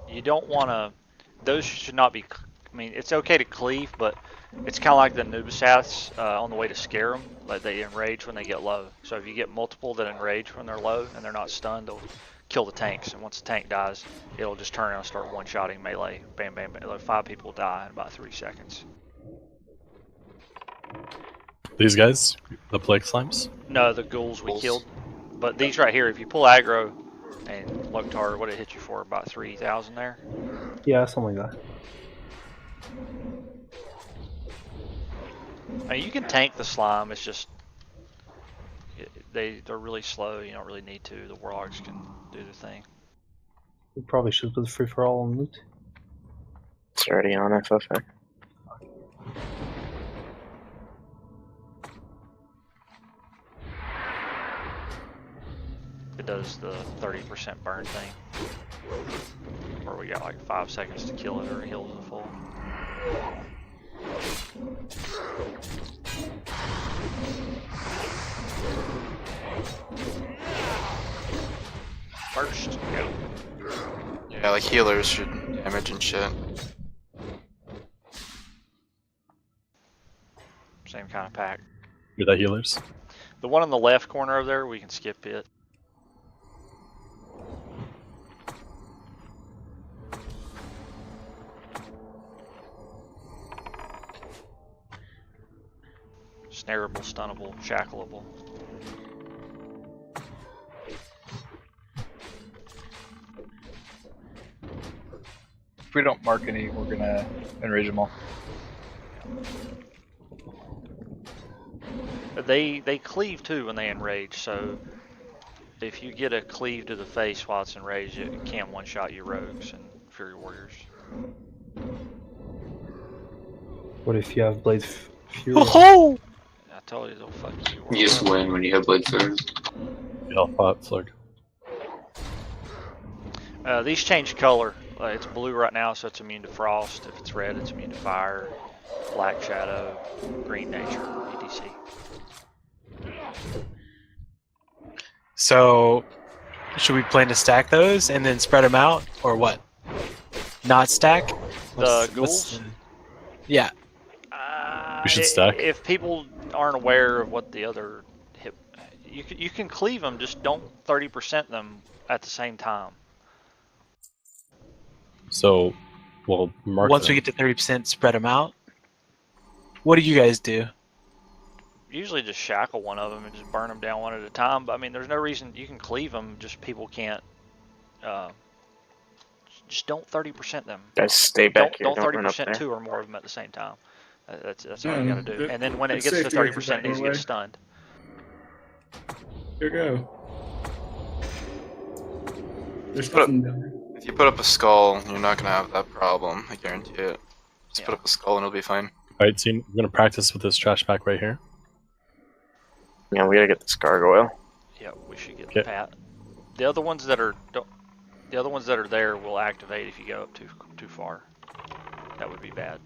You don't want to, those should not be, I mean, it's okay to cleave, but it's kind of like the Nubisaths on the way to scare them. Like they enrage when they get low. So if you get multiple that enrage when they're low and they're not stunned, they'll kill the tanks. And once the tank dies, it'll just turn around and start one-shotting melee. Bam, bam, bam. Like 5 people die in about 3 seconds. These guys, the plague slimes? No, the ghouls we killed. But these right here, if you pull aggro, And Loktar, what did it hit you for? About 3,000 there? Yeah, something like that. I mean, you can tank the slime. It's just they're really slow. You don't really need to. The warlocks can do the thing. We probably should put free for all on loot. It's already on FFA. It does the 30% burn thing, where we got like 5 seconds to kill it or it heals it full. First, go. Yeah, like healers should damage and shit. Same kind of pack. You're the healers? The one on the left corner over there, we can skip it. Snareable, stunnable, shackleable. If we don't mark any, we're gonna enrage them all. They cleave too when they enrage, so if you get a cleave to the face while it's enraged, it can one-shot your rogues and fury warriors. What if you have Blade Fury? Oh! I told you they'll fuck you. You just win when you have Blade Fury. Yeah, hot slug. These change color. It's blue right now, so it's immune to frost. If it's red, it's immune to fire, black shadow, green nature, etc. So, should we plan to stack those and then spread them out, or what? Not stack? The ghouls? Yeah. We should stack. If people aren't aware of what the other hit, you can cleave them, just don't 30% them at the same time. So, we'll mark Once them. we get to 30%, spread them out. What do you guys do? Usually just shackle one of them and just burn them down one at a time. But I mean, there's no reason you can cleave them. Just people can't. Just don't 30% them. Guys, stay back here. Don't Don't run up 30% there. 2 or more of them at the same time. That's all you gotta do. And then when it it's gets to safe to get 30%, it needs to away. get stunned. Here you go. There's nothing down there. If you put up a skull, you're not gonna have that problem. I guarantee it. Just put up a skull and it'll be fine. Alright, team, we're gonna practice with this trash pack right here. Yeah, we gotta get this gargoyle. Yeah, we should get Okay. the pat. The other ones that are the other ones that are there will activate if you go up too far. That would be bad.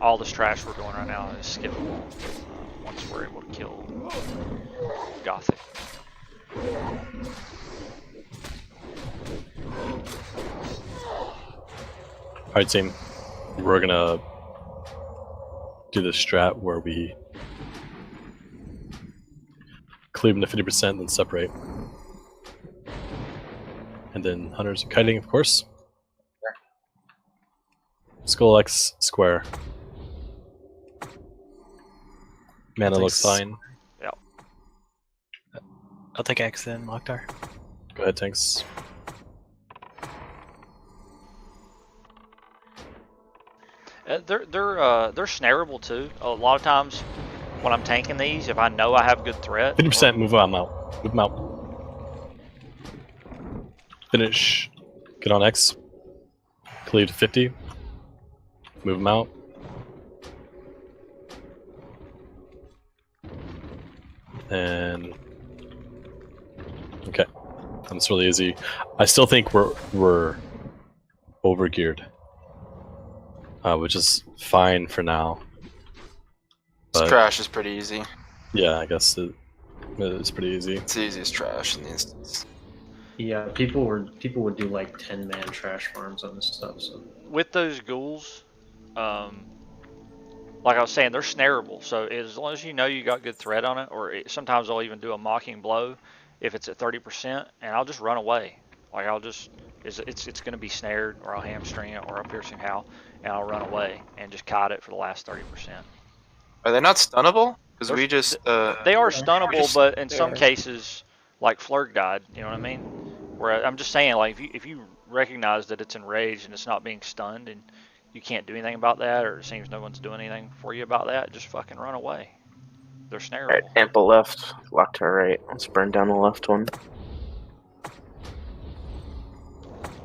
All this trash we're doing right now is skippable once we're able to kill Gothic. Alright, team. We're gonna do this strat where we cleave them to 50%, then separate. And then hunters and kiting, of course. Skull X square. Mana looks fine. Yep. I'll take X then, Mokhtar. Go ahead, tanks. They're snareable too. A lot of times when I'm tanking these, if I know I have good threat, 50%, move them out. Move them out. Finish. Get on X. Cleave to 50. Move them out. And okay, that's really easy. I still think we're overgeared, which is fine for now. This trash is pretty easy. Yeah, I guess it's pretty easy. It's the easiest trash in the instance. Yeah, people would do like 10-man trash farms on this stuff. So with those ghouls, like I was saying, they're snareable. So as long as you know you got good threat on it, or sometimes I'll even do a mocking blow if it's at 30%, and I'll just run away. Like I'll just is it's going to be snared, or I'll hamstring it, or I'll piercing howl, and I'll run away and just kite it for the last 30%. Are they not stunnable? Because we just They are stunnable, but in they some are. cases, like Flurg died, you know what I mean? Where I'm just saying, like if you recognize that it's enraged and it's not being stunned, and you can't do anything about that, or it seems no one's doing anything for you about that, just fucking run away. They're snareable. Alright, ample left, lock to our right. Let's burn down the left one.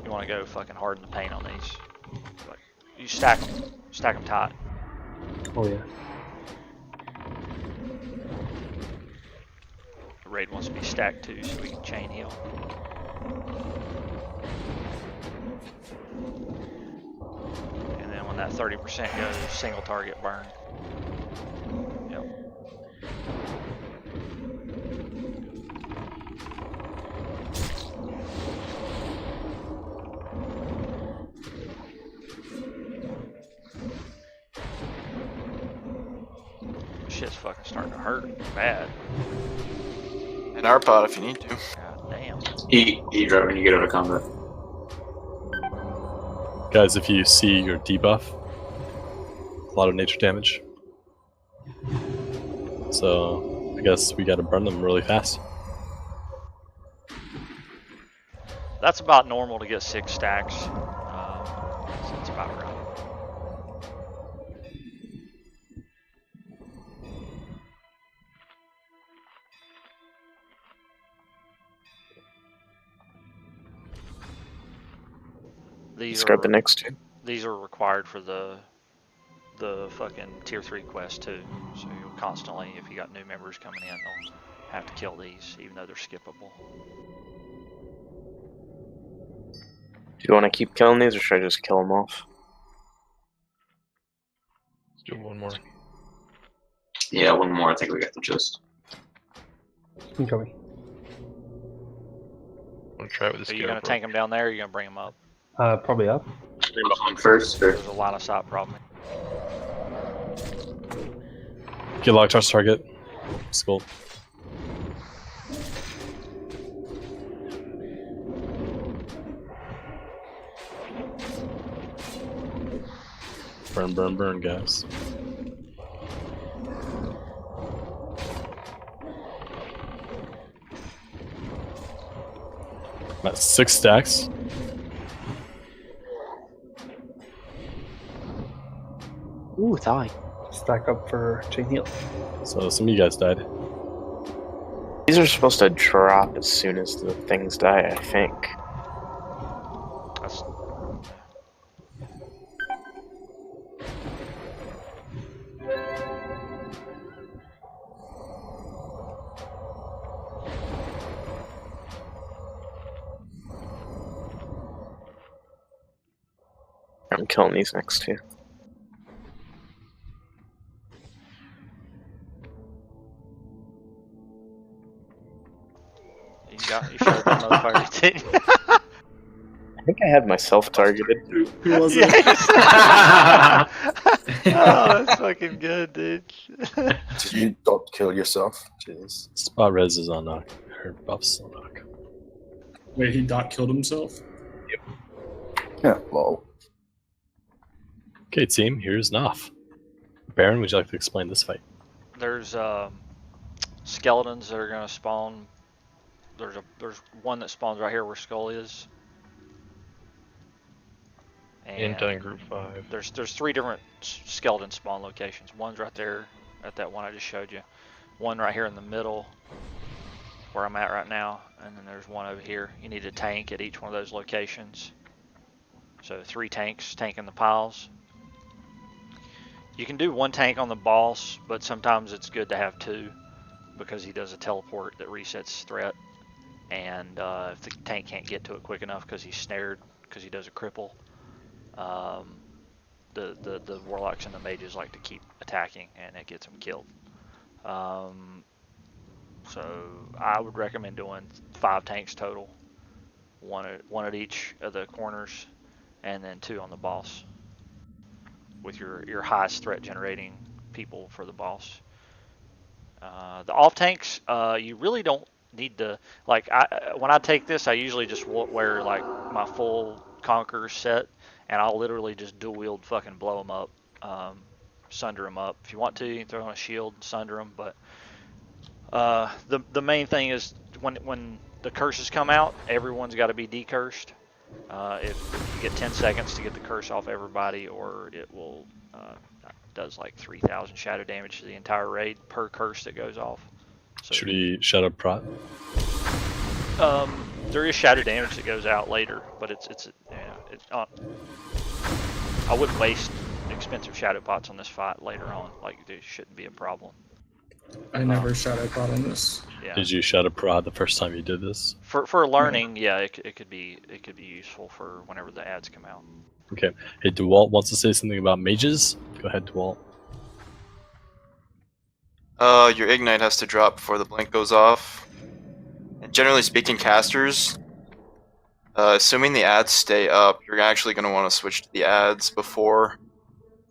You want to go fucking harden the paint on these. Like, you stack them tight. Oh yeah. The raid wants to be stacked too, so we can chain heal. And then when that 30% goes, single target burn. Yep. Shit's fucking starting to hurt bad. In our pot if you need to. God damn. Eat right when you get out of combat. Guys, if you see your debuff, a lot of nature damage. So I guess we gotta burn them really fast. That's about normal to get 6 stacks. So it's about right. These Scrub are, the next two. These are required for the fucking tier 3 quest too. So you'll constantly, if you got new members coming in, they'll have to kill these, even though they're skippable. Do you want to keep killing these, or should I just kill them off? Let's do one more. Yeah, one more. I think we got the gist. Incoming. Want to try it with the Are you going to tank them down there, or are you going to bring them up? Probably up. Bring them on first, or? There's a line of sight problem. Get locked on target. Skull. Burn, burn, burn, guys. That's 6 stacks. Ooh, thawing. Stack up for chain heal. So some of you guys died. These are supposed to drop as soon as the things die, I think. That's... I'm killing these next two. You showed that motherfucker, didn't you? I think I had myself targeted. Who was it? Oh, that's fucking good, dude. Did you not kill yourself? Jeez. Spot res is on knock. Her buff's on knock. Wait, he dot killed himself? Yeah, lol. Okay, team, here's Noth. Baron, would you like to explain this fight? There's skeletons that are gonna spawn. There's one that spawns right here where Skull is. And in group 5. There's 3 different skeleton spawn locations. One's right there at that one I just showed you. One right here in the middle where I'm at right now, and then there's one over here. You need a tank at each one of those locations. So 3 tanks tanking the piles. You can do 1 tank on the boss, but sometimes it's good to have 2 because he does a teleport that resets threat. And if the tank can't get to it quick enough because he's snared, because he does a cripple, the warlocks and the mages like to keep attacking, and it gets them killed. So I would recommend doing 5 tanks total, one at each of the corners, and then 2 on the boss, with your highest threat generating people for the boss. The off tanks, you really don't need to like when I take this, I usually just wear like my full Conqueror set, and I'll literally just dual wield fucking blow them up, sunder them up. If you want to, you can throw on a shield, sunder them. But the main thing is when the curses come out, everyone's got to be decursed. If you get 10 seconds to get the curse off everybody, or it will does like 3,000 shadow damage to the entire raid per curse that goes off. So, should we shadow prot? There is shadow damage that goes out later, but I wouldn't waste expensive shadow pots on this fight later on. Like, there shouldn't be a problem. I never shadow pot on this. Yeah. Did you shadow prot the first time you did this? For learning, yeah, it could be useful for whenever the ads come out. Okay. Hey, DeWalt wants to say something about mages. Go ahead, DeWalt. Your ignite has to drop before the blink goes off. And generally speaking, casters, assuming the ads stay up, you're actually going to want to switch to the ads before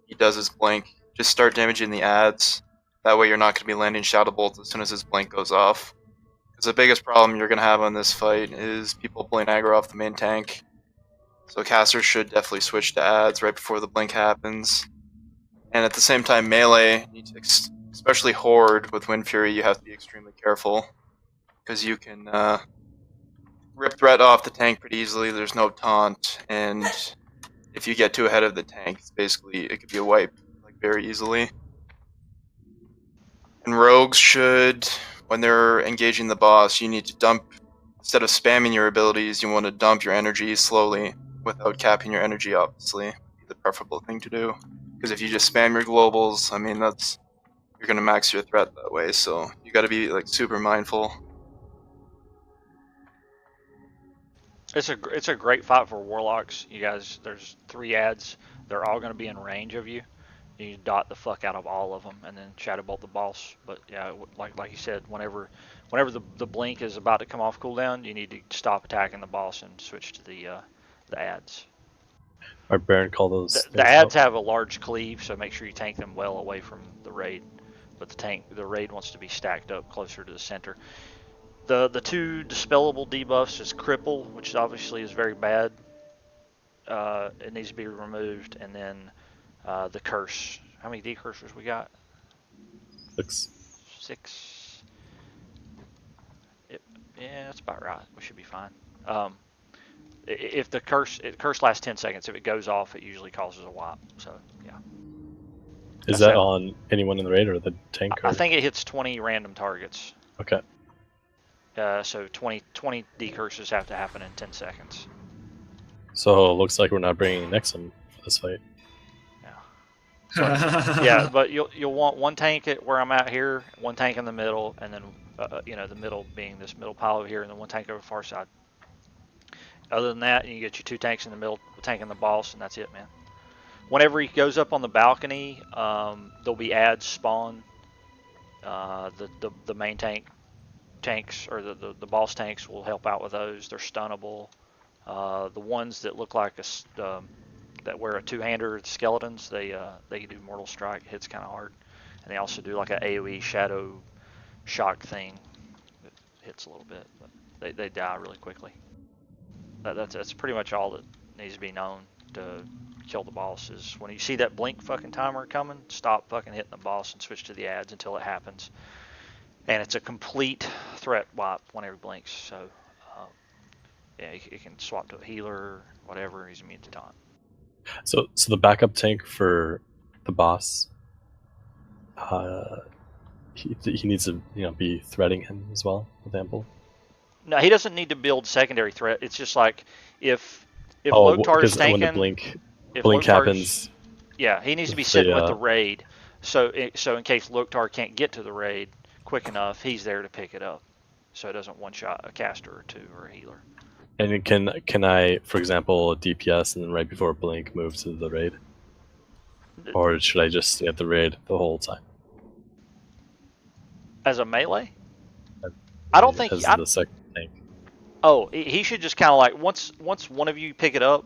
he does his blink. Just start damaging the ads. That way you're not going to be landing Shadow Bolt as soon as his blink goes off. Because the biggest problem you're going to have on this fight is people pulling aggro off the main tank. So casters should definitely switch to ads right before the blink happens. And at the same time, melee, especially Horde with Wind Fury, you have to be extremely careful. Because you can rip threat off the tank pretty easily, there's no taunt, and if you get too ahead of the tank, it could be a wipe like very easily. And rogues should, when they're engaging the boss, you need to dump, instead of spamming your abilities, you want to dump your energy slowly without capping your energy, obviously. The preferable thing to do. Because if you just spam your globals, I mean, you're going to max your threat that way, so you got to be like super mindful. It's a great fight for warlocks. You guys, there's 3 ads. They're all going to be in range of you. You dot the fuck out of all of them, and then shadow bolt the boss. But yeah, like you said, whenever the blink is about to come off cooldown, you need to stop attacking the boss and switch to the ads. Our Baron call those. The ads have a large cleave, so make sure you tank them well away from the raid. But the raid wants to be stacked up closer to the center. The 2 dispellable debuffs is cripple, which obviously is very bad. It needs to be removed, and then the curse. How many decursors we got? 6. Yeah, that's about right. We should be fine. If the curse lasts 10 seconds, if it goes off, it usually causes a wipe. So yeah. Is that on anyone in the raid or the tank? I think it hits 20 random targets. Okay. So 20 decurses have to happen in 10 seconds. So it looks like we're not bringing Nexum for this fight. Yeah, but you'll want one tank at where I'm at here, one tank in the middle, and then the middle being this middle pile over here, and then one tank over the far side. Other than that, you get your 2 tanks in the middle, tank in the boss, and that's it, man. Whenever he goes up on the balcony, there'll be ads spawn. The main tanks or the boss tanks will help out with those. They're stunnable. The ones that look like that wear a 2-hander skeletons, they do mortal strike. It hits kind of hard, and they also do like an AOE shadow shock thing that hits a little bit, but they die really quickly. That's pretty much all that needs to be known to kill the boss. Is when you see that blink fucking timer coming, stop fucking hitting the boss and switch to the ads until it happens. And it's a complete threat wipe whenever it blinks. So yeah, you can swap to a healer, whatever. He's immune to taunt. So the backup tank for the boss, he needs to be threading him as well with Ample. No, he doesn't need to build secondary threat. It's just like if Loktar is tanking, when the blink happens. Yeah, he needs to be sitting with the raid. So in case Loktar can't get to the raid quick enough, he's there to pick it up, so it doesn't one-shot a caster or 2 or a healer. And can I, for example, DPS and then right before blink move to the raid, or should I just stay at the raid the whole time? As a melee, I don't think as the second tank. Oh, he should just kind of like once one of you pick it up,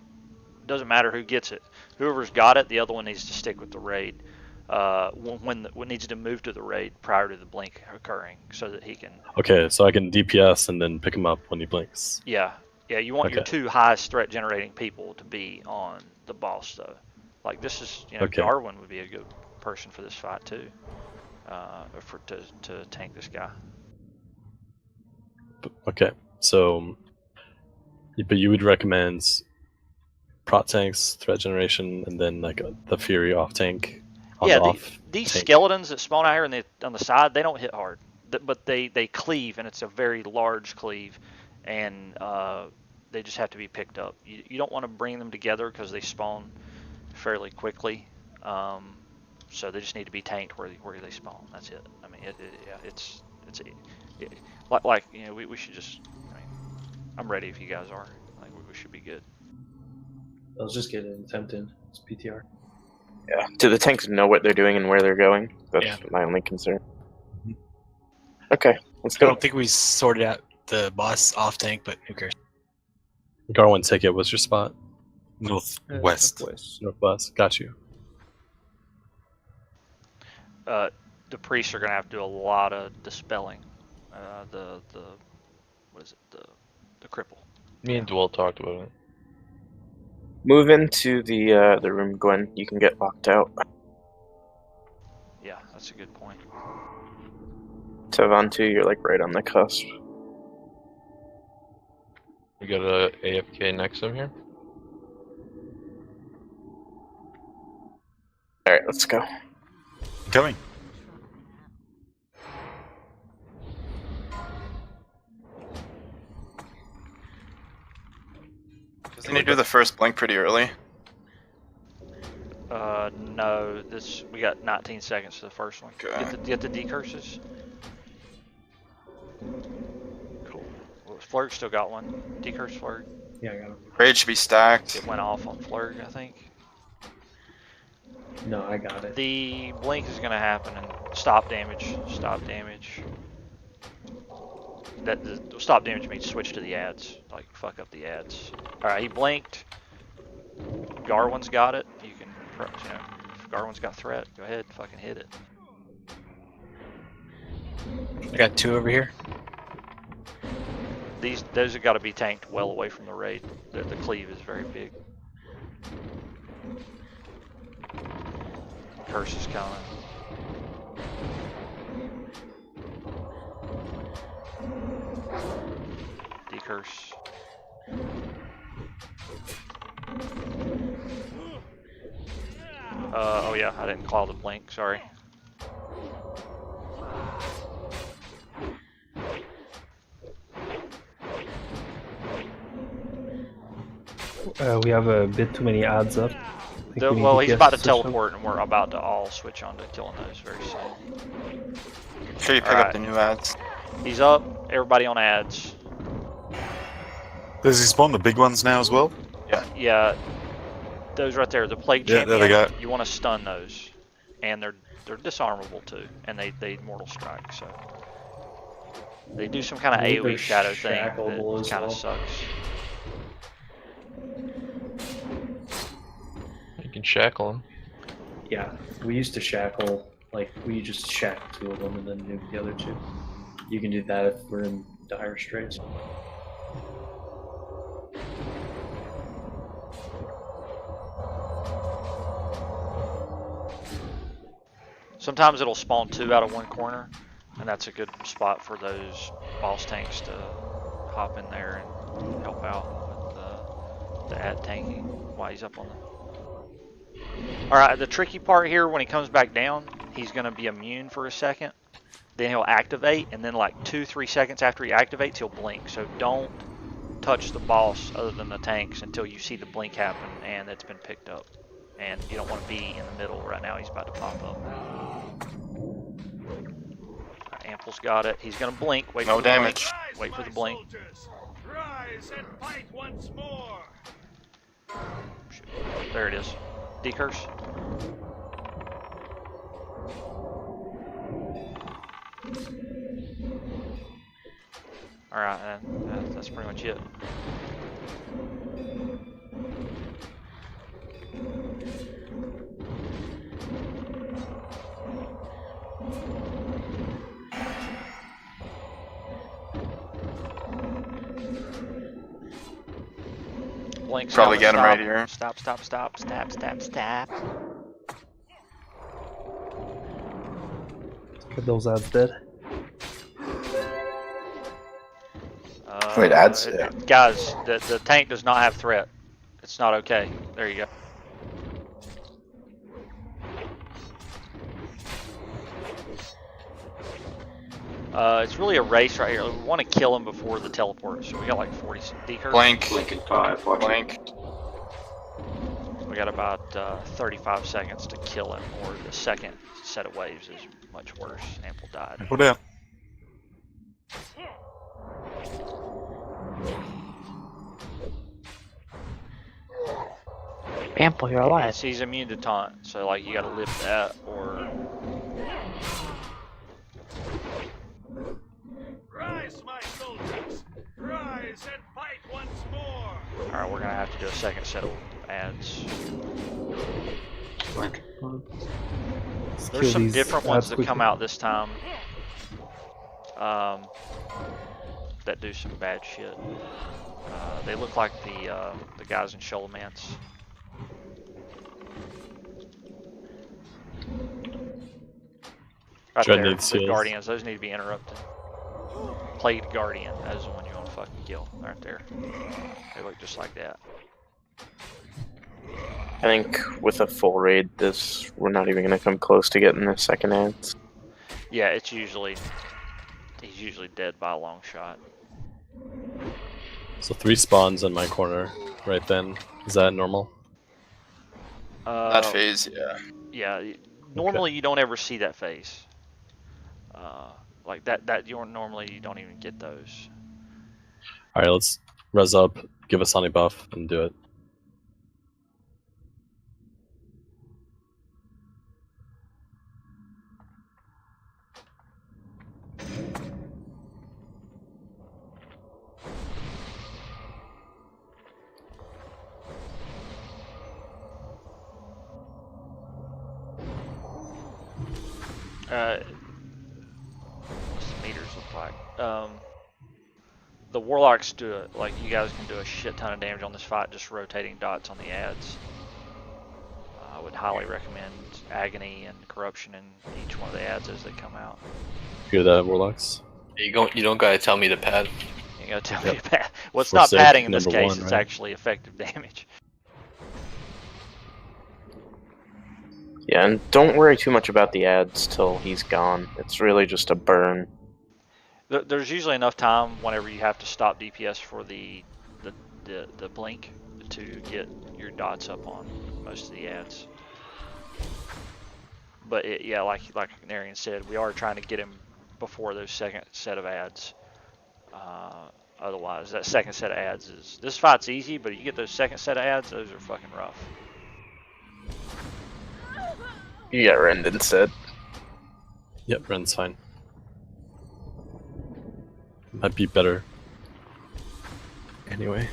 doesn't matter who gets it. Whoever's got it, the other one needs to stick with the raid. when needs to move to the raid prior to the blink occurring, so that he can. Okay, so I can DPS and then pick him up when he blinks. Yeah, you want your Okay. 2 highest threat generating people to be on the boss though. Like this is, Okay. Darwin would be a good person for this fight too, to tank this guy. Okay, so, but you would recommend prot tanks, threat generation, and then like the Fury off tank. These skeletons that spawn out here on the side, they don't hit hard, but they cleave, and it's a very large cleave, and they just have to be picked up. You don't want to bring them together because they spawn fairly quickly, so they just need to be tanked where they spawn. That's it. I mean, we should just. I mean, I'm ready if you guys are. Like we should be good. I was just getting tempted. It's PTR. Yeah. Do the tanks know what they're doing and where they're going? That's my only concern. Okay, let's I go. don't think we sorted out the boss off tank, but who cares? Garwin ticket, what's your spot? Northwest. Northwest. Got you. The priests are gonna have to do a lot of dispelling. What is it? The cripple. Me and Dwell talked about it. Move into the room, Gwen. You can get locked out. Yeah, that's a good point. Tevon too, you're like right on the cusp. We got a AFK Nexum here. Alright, let's go. Coming. Doesn't he do the first blink pretty early? No. We got 19 seconds to the first one. Okay. Get the decurses. Cool. Well, Flurg still got one. Decurse Flurg. Yeah, I got him. Raid should be stacked. It went off on Flurg, I think. No, I got it. The blink is gonna happen and stop damage. Stop damage. The stop damage means switch to the ads. Like fuck up the ads. Alright, he blinked. Garwin's got it. You can, if Garwin's got threat, go ahead, fucking hit it. I got 2 over here. Those have got to be tanked well away from the raid. The cleave is very big. Curse is coming. Decurse. Oh yeah, I didn't call the blink, sorry. We have a bit too many ads up. Well, he's about to teleport, and we're about to all switch on to killing those very soon. Sure, you pick up the new ads. He's up. Everybody on ads. Does he spawn the big ones now as well? Yeah. Those right there, the plague Yeah, champion. there they go. You want to stun those, and they're disarmable too, and they mortal strike. So they do some kind of AOE shadow thing that kind of sucks. You can shackle him. Yeah, we used to shackle, like, we just shackle 2 of them and then nuke the other 2. You can do that if we're in dire straits. Sometimes it'll spawn 2 out of one corner, and that's a good spot for those boss tanks to hop in there and help out with the ad tanking while he's up on the... Alright, the tricky part here, when he comes back down, he's going to be immune for a second. Then he'll activate, and then like 2-3 seconds after he activates, he'll blink. So don't touch the boss other than the tanks until you see the blink happen and it's been picked up. And you don't want to be in the middle right now. He's about to pop up. Ample's got it. He's going to blink. Wait No for the damage. Blink. Wait for the blink. Rise and fight once more. Shoot. There it is. Decurse. Alright, that's pretty much it. Blink's Probably out, get him stop. right here. Stop, stop, stop, stab, stab, stab. Get those ads dead. Wait, ads? Yeah. Guys, the tank does not have threat. It's not okay. There you go. It's really a race right here. We want to kill him before the teleport. So we got like 40 decurs. Blank. Blink in 5. Watch Blank. We got about 35 seconds to kill him, or the second set of waves is much worse. Ample died. Put it. Ample, you're alive. Yes, he's immune to taunt, so like you gotta live that, or... Rise, my soldiers! Rise and fight once more! Alright, we're gonna have to do a second set of ads. Blink. There's some different ones that come out this time. That do some bad shit. They look like the guys in Sholemance. Right Dread there, needs the heals. Guardians, those need to be interrupted. Plagued Guardian, that is the one you want to fucking kill. Right there. They look just like that. I think with a full raid, we're not even gonna come close to getting the second ads. Yeah, it's usually... He's usually dead by a long shot. So 3 spawns in my corner right then. Is that normal? That phase, yeah. Yeah, normally you don't ever see that phase. Like that you normally don't even get those. Alright, let's res up, give a Sonic buff, and do it. What's the meters look like? The Warlocks do it. Like, you guys can do a shit ton of damage on this fight just rotating dots on the ads. I would highly recommend Agony and Corruption in each one of the ads as they come out. Hear that, Warlocks? You don't gotta tell me to pad. You gotta tell me to pad. Well, it's For not sake, padding in this number case, one, it's right? actually effective damage. Yeah, and don't worry too much about the ads till he's gone. It's really just a burn. There's usually enough time whenever you have to stop DPS for the blink to get your dots up on most of the ads. But yeah, like Narian said, we are trying to get him before those second set of ads. Otherwise, that second set of ads is... This fight's easy, but you get those second set of ads, those are fucking rough. You got Rendon said. Yep, Ren's fine. Might be better. Anyway.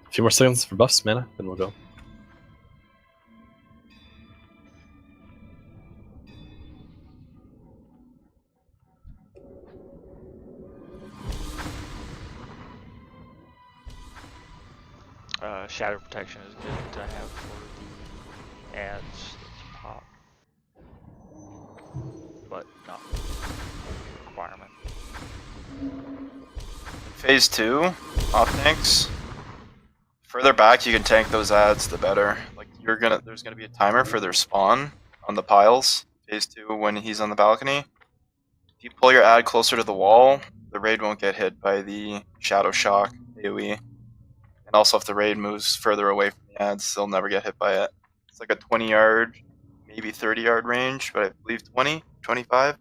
A few more seconds for buffs, mana, then we'll go. Shadow Protection is good to have for the ads that pop, but not a requirement. Phase 2, off tanks. Further back you can tank those ads, the better. Like there's gonna be a timer for their spawn on the piles. Phase 2 when he's on the balcony. If you pull your ad closer to the wall, the raid won't get hit by the Shadow Shock AoE. And also if the raid moves further away from the ads, they'll never get hit by it. It's like a 20 yard, maybe 30 yard range, but I believe 20, 25.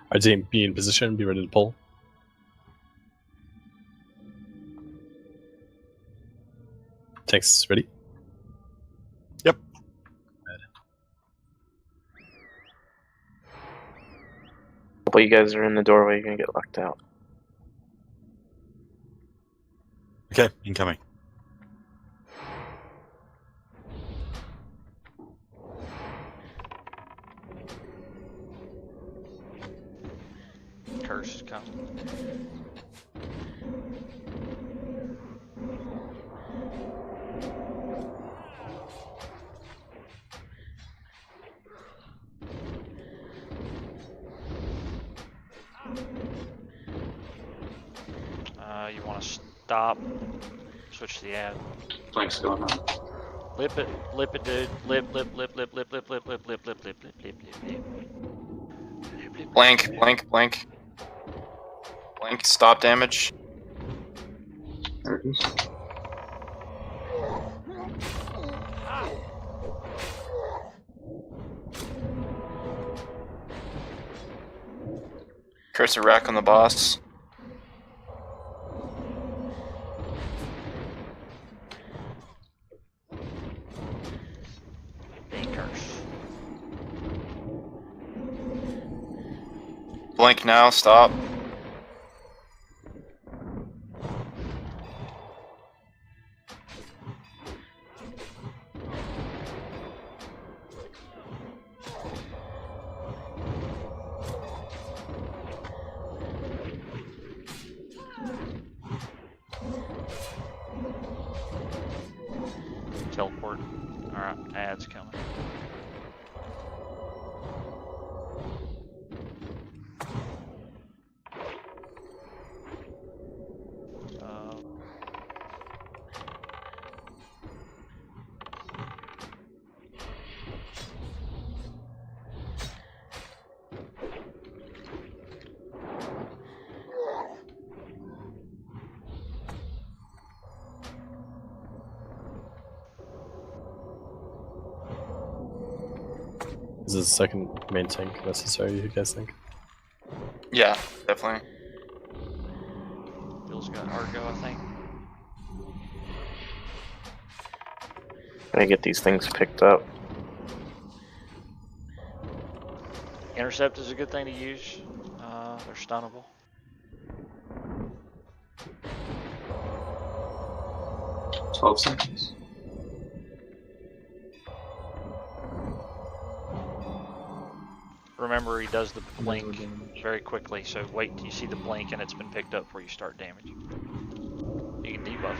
Alright, team, be in position, be ready to pull. Tanks ready? couple of you guys are in the doorway, you're gonna get locked out. Okay, incoming. Curse is coming. You want to stop, switch to the ad. Blank's going on. Lip it, dude. Lip. Blank. Stop damage. There it is. Curse a rack on the boss. Blink now, stop. Teleport. Alright, ad's coming. Is this a second main tank necessary, you guys think? Yeah, definitely. Bill's got Argo, I think. I get these things picked up. Intercept is a good thing to use. They're stunnable. $12 seconds. Remember, he does the blink very quickly, so wait till you see the blink and it's been picked up before you start damage. You can debuff it.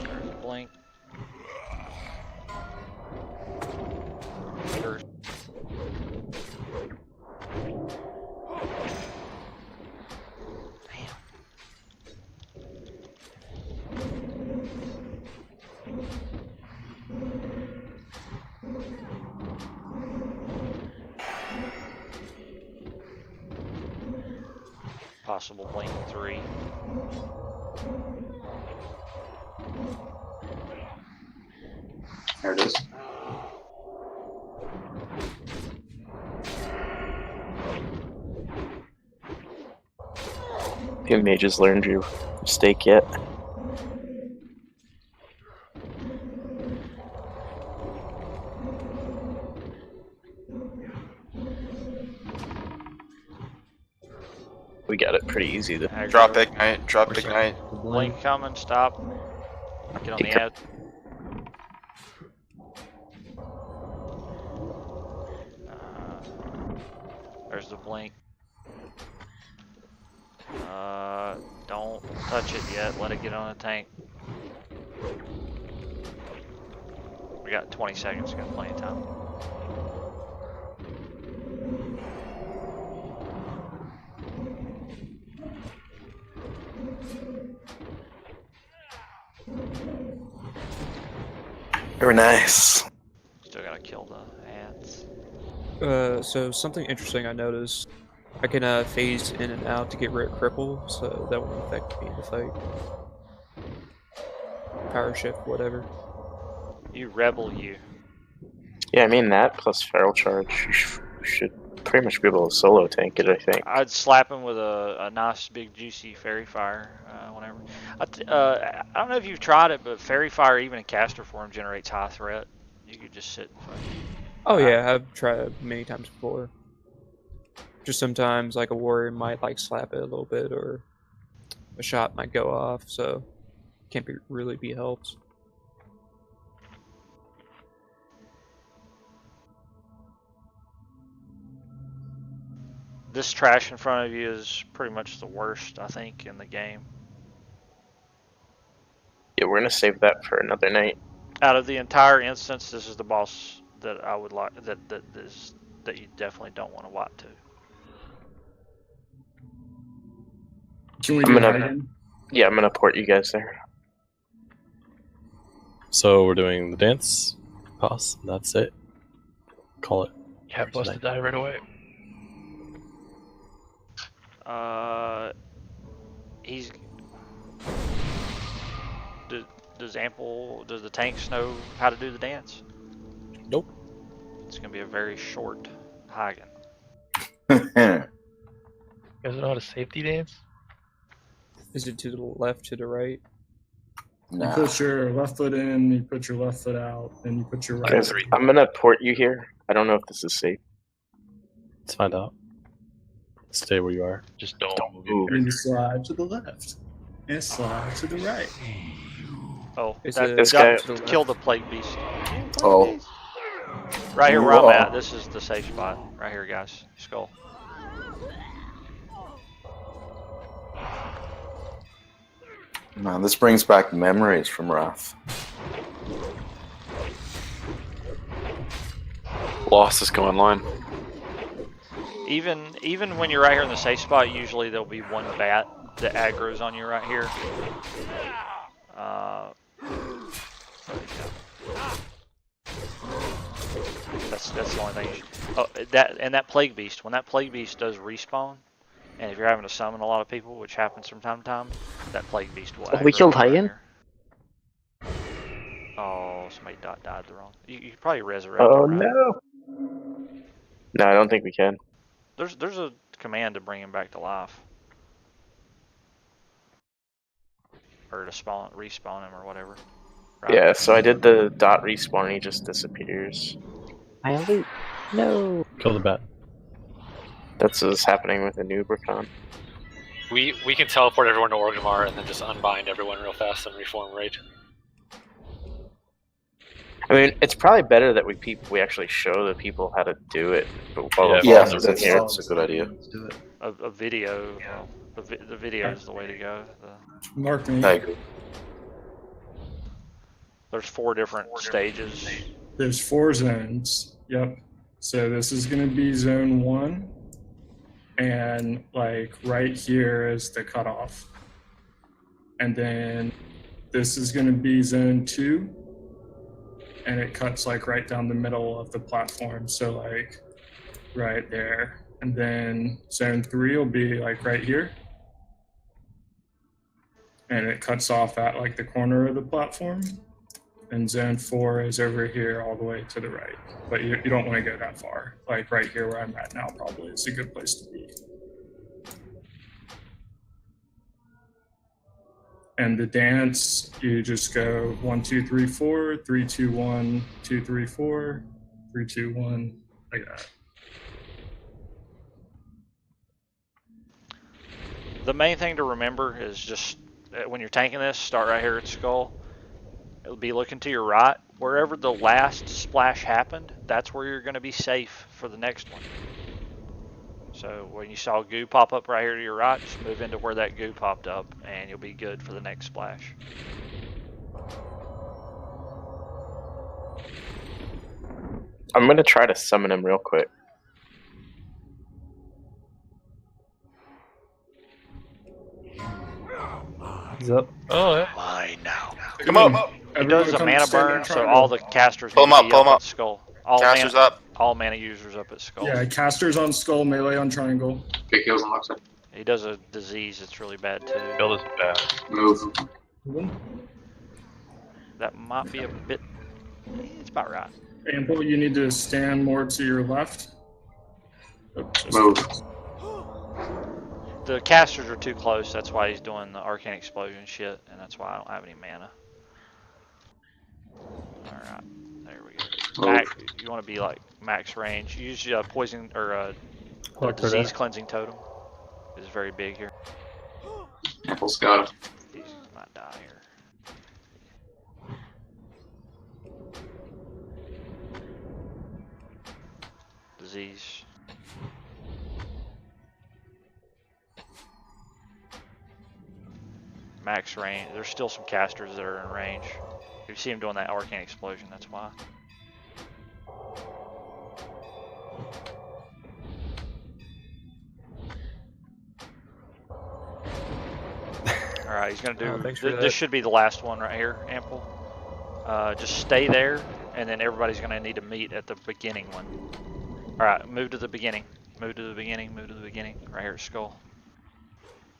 There's the blink. Curse. Possible blink 3. There it is. You mages learned your mistake yet? We got it pretty easy to Drop ignite. Blink coming, stop. Get on the ad. There's the blink. Don't touch it yet. Let it get on the tank. We got 20 seconds. Got plenty of time. Very nice. Still gotta kill the ads. So something interesting I noticed, I can phase in and out to get rid of cripple, so that won't affect me in the fight. Power shift, whatever. You rebel, you. Yeah, I mean that plus feral charge. You should pretty much be able to solo tank it, I think. I'd slap him with a nice big juicy fairy fire, whenever. I don't know if you've tried it, but fairy fire, even in caster form, generates high threat. You could just sit and fight. Oh yeah, I've tried many times before. Just sometimes like a warrior might like slap it a little bit, or a shot might go off, so can't really be helped. This trash in front of you is pretty much the worst, I think, in the game. Yeah, we're gonna save that for another night. Out of the entire instance, this is the boss that I would like that you definitely don't want to wipe to. Can we do Heigan? Yeah, I'm gonna port you guys there. So we're doing the dance, pass, and that's it. Call it. Cat busted die right away. He's. Does the tanks know how to do the dance? Nope. It's gonna be a very short Heigan. You guys know how to safety dance? Is it to the left, to the right? You put your left foot in, you put your left foot out, and you put your right Guys, foot in. I'm gonna port you here. I don't know if this is safe. Let's find out. Stay where you are. Just don't move. And slide to the left. And slide to the right. Oh, this guy kill the plague beast. Oh. Right here where I'm at. This is the safe spot. Right here, guys. Skull. Man, this brings back memories from Wrath. Lost is going line. Even when you're right here in the safe spot, usually there'll be one bat that aggroes on you right here. That's the only thing. That plague beast. When that plague beast does respawn, and if you're having to summon a lot of people, which happens from time to time, that plague beast will. We killed Heigan. Oh, somebody died the wrong. You probably resurrect. Oh him, right? no! No, I don't think we can. There's a command to bring him back to life, or to respawn him or whatever. Right? Yeah, so I did the dot respawn and he just disappears. No. Kill the bat. That's what's happening with the new Bracon. We can teleport everyone to Orgrimmar and then just unbind everyone real fast and reform right. I mean, it's probably better that we actually show the people how to do it. But That's a good idea. A video. The video is the way to go. Mark me. I agree. There's 4 different stages. There's 4 zones. Yep. So this is going to be zone 1. And like right here is the cutoff. And then this is going to be zone 2. And it cuts like right down the middle of the platform. So like right there. And then zone 3 will be like right here. And it cuts off at like the corner of the platform. And zone 4 is over here all the way to the right. But you don't want to go that far. Like right here where I'm at now probably is a good place to be. And the dance, you just go 1, 2, 3, 4, 3, 2, 1, 2, 3, 4, 3, 2, 1, like that. The main thing to remember is just when you're tanking this, start right here at Skull. It'll be looking to your right. Wherever the last splash happened, that's where you're going to be safe for the next one. So when you saw goo pop up right here to your right, just move into where that goo popped up, and you'll be good for the next splash. I'm going to try to summon him real quick. He's up. Oh, yeah. Mine now. Come up. It does a mana burn, so all the casters Pull him need to up, be at Skull. All Casters mana, up. All mana users up at Skull. Yeah, casters on Skull, melee on Triangle. Big heals on Luxor. He does a disease that's really bad too. Kill this bad. Move. That might be a bit. It's about right. Ample, you need to stand more to your left. Move. The casters are too close. That's why he's doing the arcane explosion shit, and that's why I don't have any mana. All right, there we go. max, you want to be like max range. Use poison or disease cleansing totem. Is very big here. Apple's got him. He might die here. Disease. Max range. There's still some casters that are in range. If you see him doing that arcane explosion, that's why. Alright, he's gonna do. This should be the last one right here, Ample. Just stay there, and then everybody's gonna need to meet at the beginning one. Alright, move to the beginning. Move to the beginning, move to the beginning. Right here at Skull.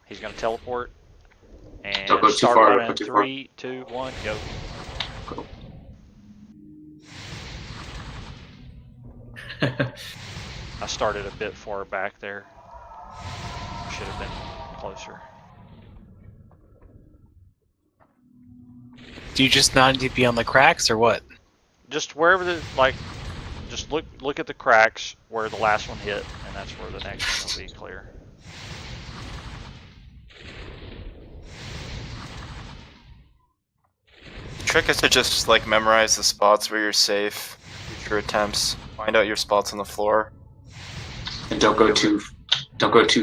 He's gonna teleport. And Don't go too start far, running go too 3, 2, 1, go. I started a bit far back there. Should have been closer. Do you just not need to be on the cracks or what? Just wherever the just look at the cracks where the last one hit, and that's where the next one will be clear. The trick is to just like memorize the spots where you're safe. Future attempts. Find out your spots on the floor. And don't go too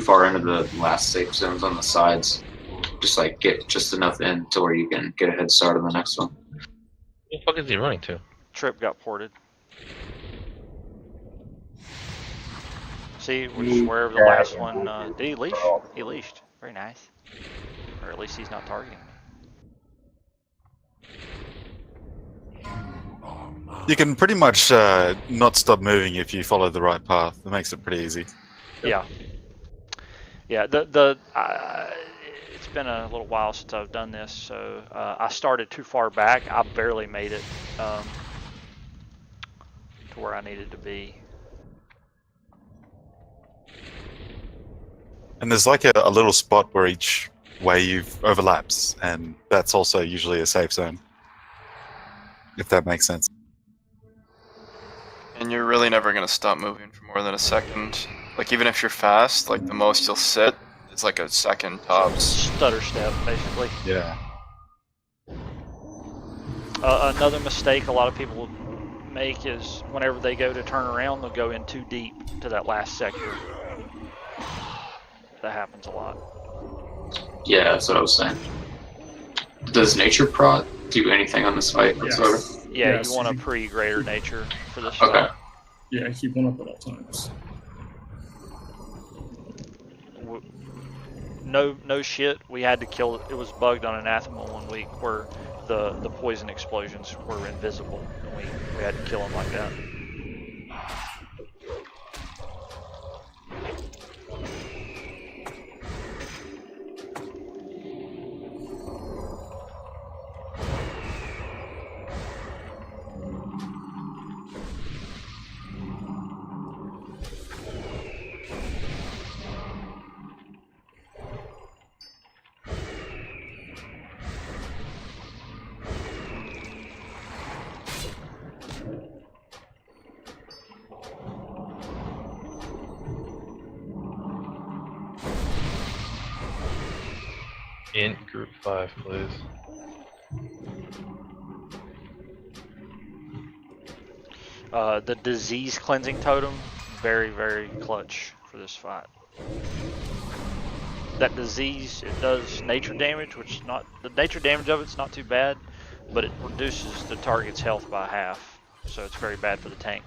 far into the last safe zones on the sides. Just like get just enough in to where you can get a head start on the next one. Where the fuck is he running to? Trip got ported. See, which wherever the last one did he leash? He leashed. Very nice. Or at least he's not targeting me. You can pretty much not stop moving if you follow the right path. It makes it pretty easy. Yeah. Yeah. It's been a little while since I've done this, so I started too far back. I barely made it to where I needed to be. And there's like a little spot where each wave overlaps, and that's also usually a safe zone. If that makes sense. And you're really never gonna stop moving for more than a second. Like even if you're fast, like the most you'll sit is like a second tops. Stutter step, basically. Yeah. Another mistake a lot of people make is whenever they go to turn around, they'll go in too deep to that last sector. That happens a lot. Yeah, that's what I was saying. Does Nature Prot do anything on this fight whatsoever? Yeah, Yes. you want a pre-greater nature for this Okay. fight. Yeah, keep one up at all times. No shit, we had to kill it. It was bugged on Anathema one week where the poison explosions were invisible, and we had to kill them like that. In group 5, please. The disease cleansing totem, very, very clutch for this fight. That disease, it does nature damage, which is not, the nature damage of it's not too bad, but it reduces the target's health by half, so it's very bad for the tank.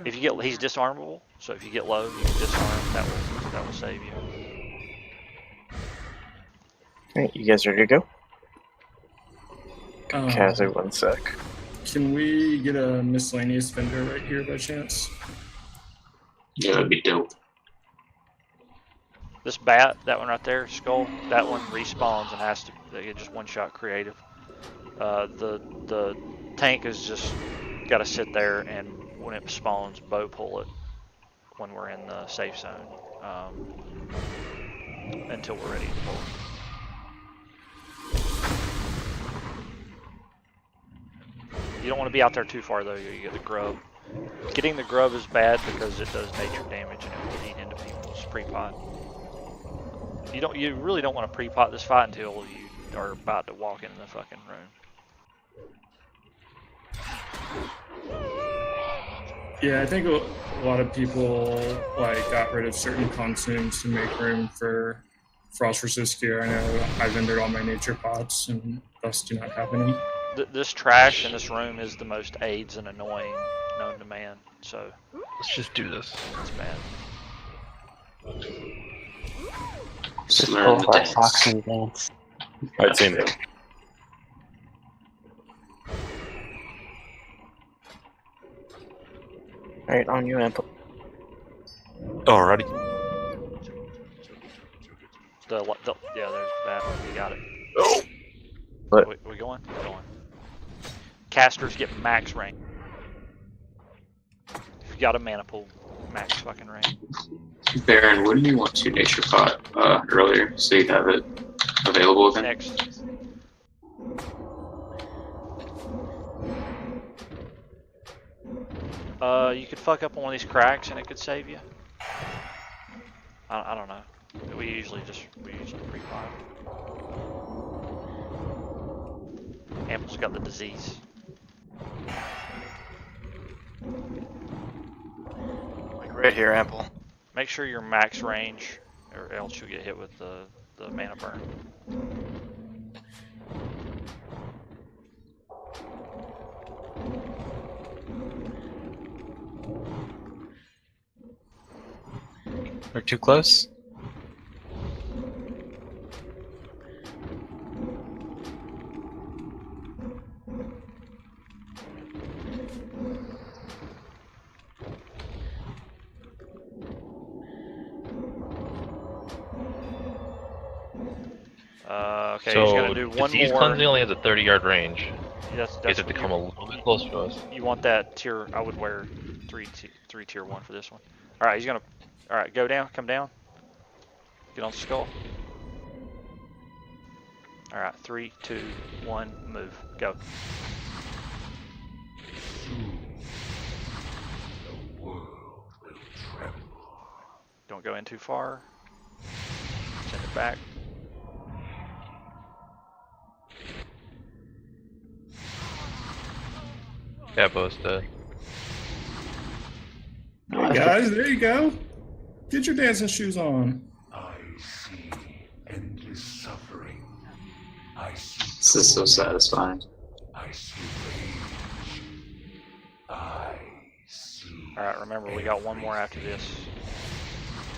If you get, he's disarmable, so if you get low, you can disarm. That will save you. Alright, you guys ready to go? Um, Kazoo, one sec. Can we get a miscellaneous vendor right here by chance? Yeah, that'd be dope. This bat, that one right there, skull, that one respawns and has to get just one shot creative. The tank is just got to sit there, and when it spawns, bow pull it when we're in the safe zone until we're ready to pull it. You don't want to be out there too far though. You get the grub. Getting the grub is bad because it does nature damage and it will eat into people's pre-pot. You really don't want to pre-pot this fight until you are about to walk into the fucking room. Yeah, I think a lot of people like got rid of certain consumes to make room for Frost Resist gear. I know I've entered all my nature pots and thus do not have any. This trash in this room is the most AIDS and annoying known to man. So let's just do this. It's bad. Just pull off our socks and dance. Alright, team. Alright, on you, Ample. Alrighty. Yeah, there's that. You got it. Oh. We going? We're going. Casters get max range. If you got a mana pool, max fucking range. Baron, wouldn't you want to nature pot earlier so you'd have it available again? Next. You could fuck up on one of these cracks and it could save you. I don't know. We usually pre-pot. Ample's got the disease. Like right here, Ample. Make sure you're max range, or else you'll get hit with the mana burn. We're too close. Okay, so he's gonna do one disease more. cleansing only has a 30-yard range. That's you have to come a little bit closer to us. You want that tier? I would wear three tier 1 for this one. All right, he's gonna. All right, go down, come down. Get on the skull. All right, 3, 2, 1, move, go. Don't go in too far. Send it back. Yeah, both dead. Hey guys, there you go. Get your dancing shoes on. I see endless suffering. I see. This is so satisfying. I see rage. I see. Alright, remember we got one more after this.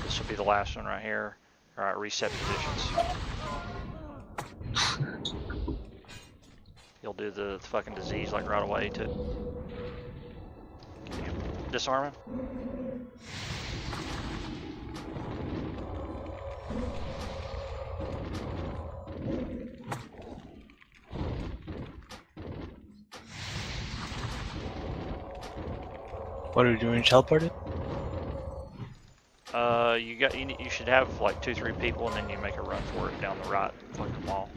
This will be the last one right here. Alright, reset positions. You'll do the fucking disease like right away too. Disarm him. What are we doing? Teleported? You should have like 2-3 people, and then you make a run for it down the right, like them all.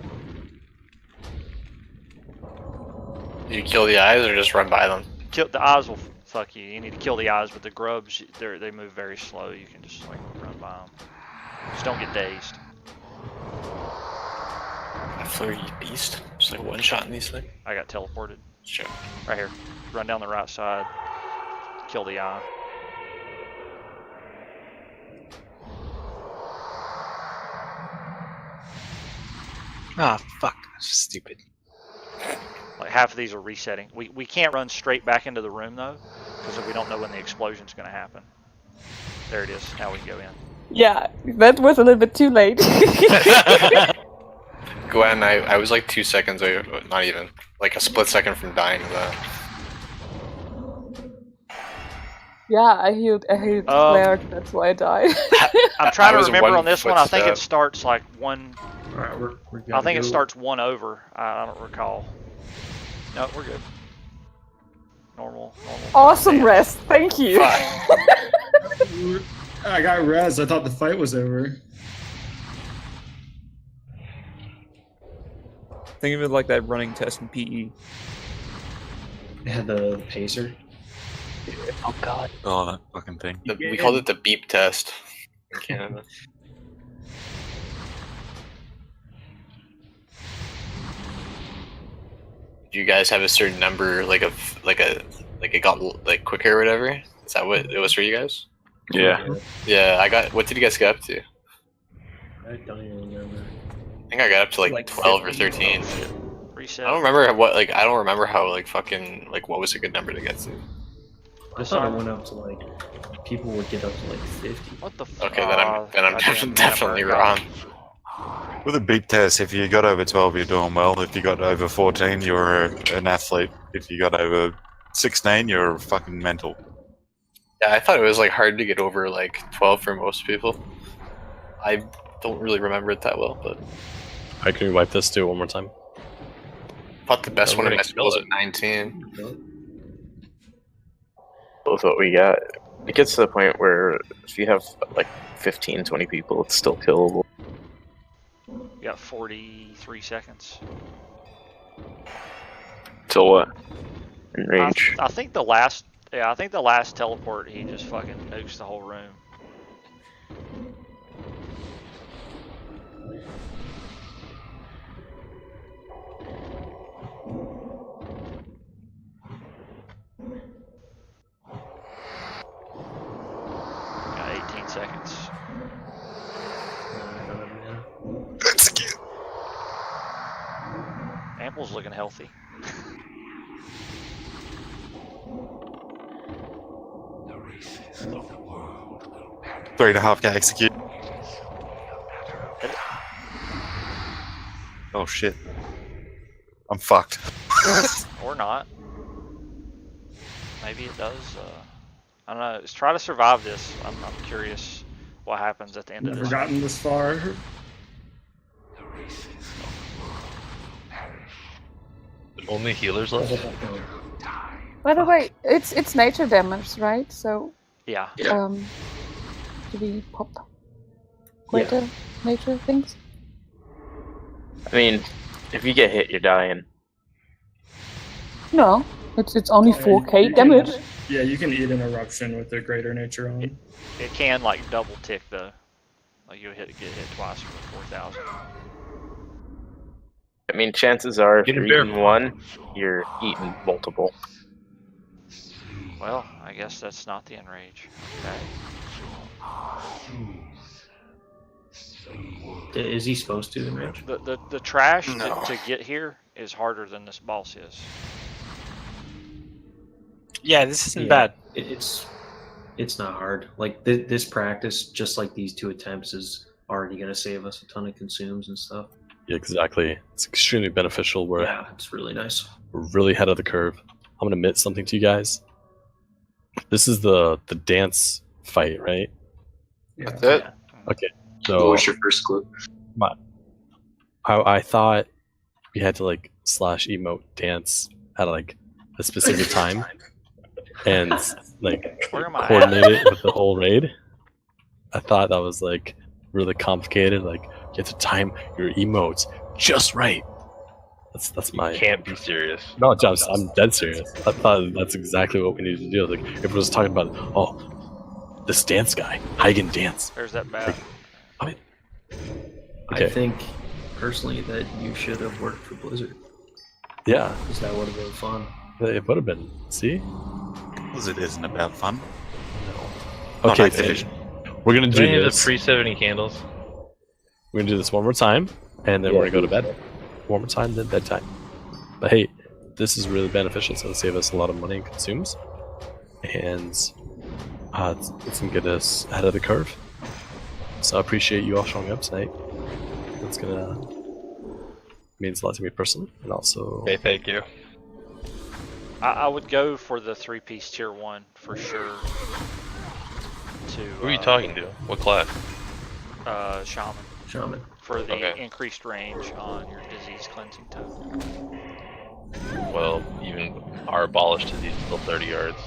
Do you kill the eyes or just run by them? Kill the eyes will fuck you. You need to kill the eyes, but the grubs they move very slow. You can just like run by them. Just don't get dazed. A flurry beast. Just like one shot in these things. I got teleported. Sure. Right here. Run down the right side. Kill the eye. Ah, fuck. That's stupid. Like half of these are resetting. We can't run straight back into the room though, because we don't know when the explosion's going to happen. There it is. Now we can go in. Yeah, that was a little bit too late. Gwen, I was like 2 seconds, or not even, like a split second from dying to that. Yeah, I healed Claire, that's why I died. I'm trying I to was remember one on this one. I think it footstep. starts like one. Alright, I think it starts one over. I don't recall. No, we're good. Normal. Awesome rest, thank you. I got res. I thought the fight was over. Think of it like that running test in PE. Yeah, the pacer. Oh god. Oh, that fucking thing. We called it the beep test in Canada. Do you guys have a certain number, like it got like quicker or whatever? Is that what it was for you guys? Yeah. Yeah, I got. What did you guys get up to? I don't even remember. I think I got up to like 12 or 13. Reset. I don't remember what like. I don't remember how like fucking like what was a good number to get to. I thought it went up to like people would get up to like 50. What the? Okay, then I'm definitely wrong. With a beep test, if you got over 12, you're doing well. If you got over 14, you're an athlete. If you got over 16, you're fucking mental. Yeah, I thought it was like hard to get over like 12 for most people. I don't really remember it that well, but Alright, can we wipe this too one more time? I thought the best one in my school was at 19. Both what we got. It gets to the point where if you have like 15, 20 people, it's still killable. You got 43 seconds. Till what? In range. I think the last. Yeah, I think the last teleport, he just fucking nukes the whole room. Got 18 seconds. Ample's looking healthy. The races of the world will perish. 3.5k execute. Oh shit. I'm fucked. Or not. Maybe it does. I don't know. Let's try to survive this. I'm curious what happens at the end of Never this. gotten this far. The races of the world will perish. Only healers left. By the way, it's nature damage, right? So Yeah. do we pop greater nature things? I mean, if you get hit, you're dying. No, it's only Yeah, 4k you damage. Can, yeah, you can eat an eruption with the greater nature on. It can like double tick though. Like you get hit twice for 4,000. I mean, chances are if Get you're a bear. eating one, you're eating multiple. Well, I guess that's not the enrage. Okay. Is he supposed to enrage? The trash No. to get here is harder than this boss is. Yeah, this isn't Yeah, bad. It's not hard. Like this practice, just like these 2 attempts, is already gonna save us a ton of consumes and stuff. Yeah, exactly. It's extremely beneficial. Yeah, it's really nice. We're really ahead of the curve. I'm gonna admit something to you guys. This is the dance fight, right? That's it. Okay. What So was your first clue? I thought we had to like / emote dance at like a specific time and like Where am I coordinate it with the whole raid. I thought that was like really complicated. Like you have to time your emotes just right. That's my. You can't be serious. No, I'm dead serious. I thought that's exactly what we needed to do. Like if it was talking about this dance guy, Heigan dance. There's that bad. Okay. I think personally that you should have worked for Blizzard. Yeah. Because that would have been fun. It would have been. See? Blizzard isn't about fun. Okay, Not Activision. we're gonna Do do any of the this. pre-70 candles? We're gonna do this one more time, and then we're gonna go to bed. One more time, then bedtime. But hey, this is really beneficial. It's gonna save us a lot of money and consumes, and it's gonna get us ahead of the curve. So I appreciate you all showing up tonight. That's gonna means a lot to me personally, and also. Okay, thank you. I would go for the 3-piece tier 1 for sure. Who are you talking to? What class? Shaman. Shaman. For the Okay. increased range on your disease cleansing token. Well, even our abolished disease is still 30 yards.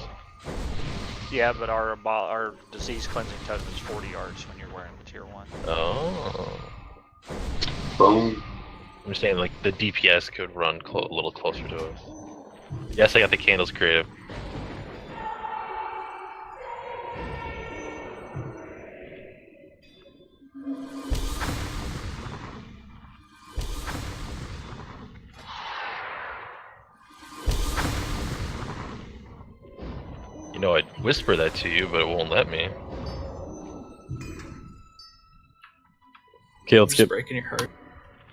Yeah, but our disease cleansing token is 40 yards when you're wearing the tier 1. Oh. Boom. I'm just saying, like, the DPS could run a little closer to us. Yes, I got the candles creative. You know, I'd whisper that to you, but it won't let me. Okay, let's get breaking your heart.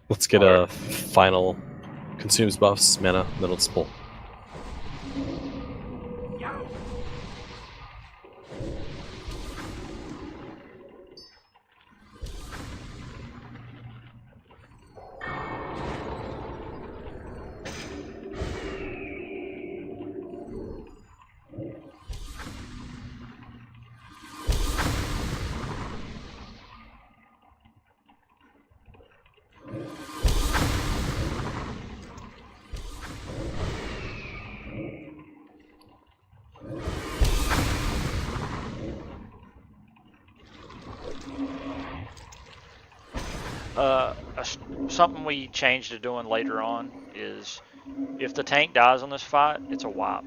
Let's get a final consumes buffs, mana, then let's pull. Something we changed to doing later on is if the tank dies on this fight, it's a wipe.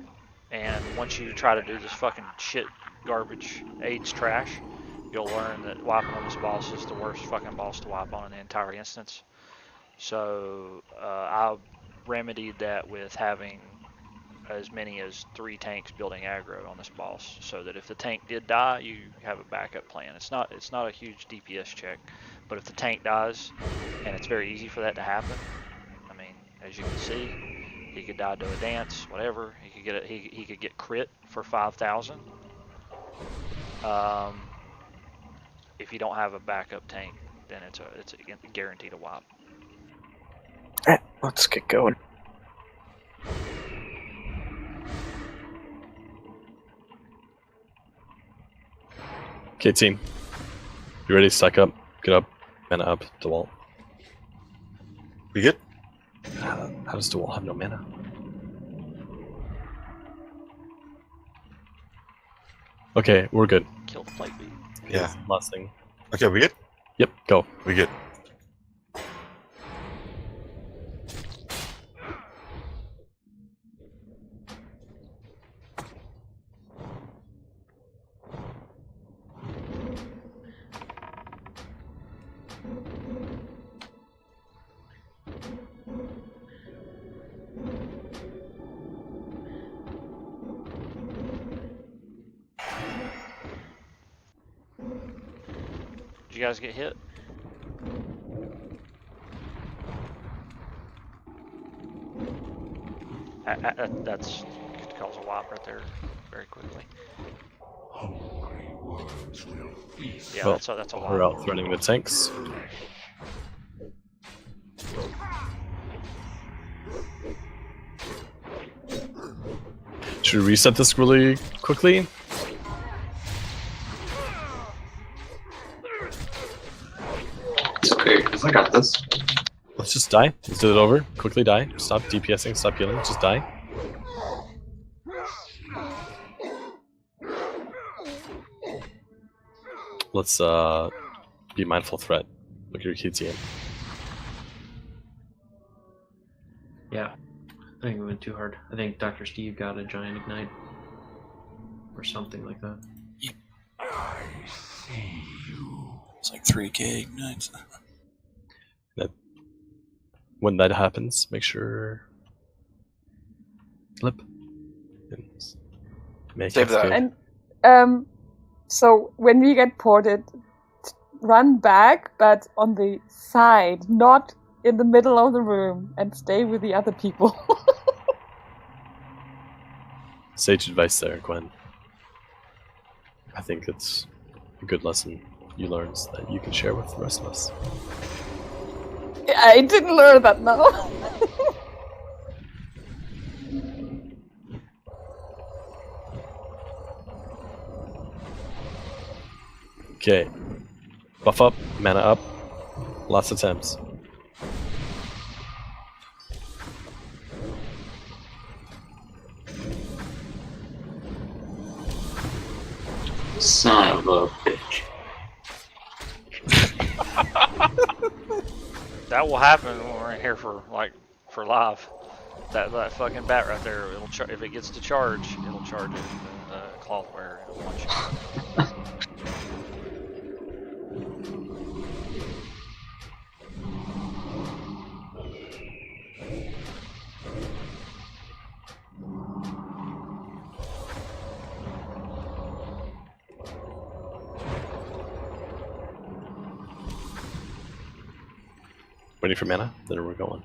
And once you try to do this fucking shit garbage AIDS trash, you'll learn that wiping on this boss is the worst fucking boss to wipe on in the entire instance. So I remedied that with having as many as 3 tanks building aggro on this boss, so that if the tank did die, you have a backup plan. It's not a huge DPS check, but if the tank dies, and it's very easy for that to happen. I mean, as you can see, he could die to a dance, whatever. He could get he could get crit for 5,000. If you don't have a backup tank, then it's a guaranteed a wipe. Alright, let's get going. Okay, team. You ready? Stack up. Get up. Mana up. DeWalt. We good? How does DeWalt have no mana? Okay, we're good. Kill the plate beat. Yeah. Last thing. Okay, we good? Yep, go. We good. Did you guys get hit? That's could cause a wipe right there very quickly. Yeah, Well, that's a we're wipe. out threatening the tanks. Should we reset this really quickly? It's okay, because I got this. Let's just die. Let's do it over. Quickly die. Stop DPSing. Stop healing. Just die. Let's be mindful threat. Look at your KTM. Yeah, I think we went too hard. I think Dr. Steve got a giant ignite. Or something like that. It's like 3k ignites. When that happens, make sure flip and make Save that. And so when we get ported, run back, but on the side, not in the middle of the room, and stay with the other people. Sage advice there, Gwen. I think it's a good lesson you learned that you can share with the rest of us. I didn't learn that now. Okay. Buff up, mana up, lots of attempts. Son of a bitch. That will happen when we're in here for live. That fucking bat right there. It'll if it gets to charge, it'll charge it. The cloth wearer. It'll punch you. Waiting for mana, then we're going.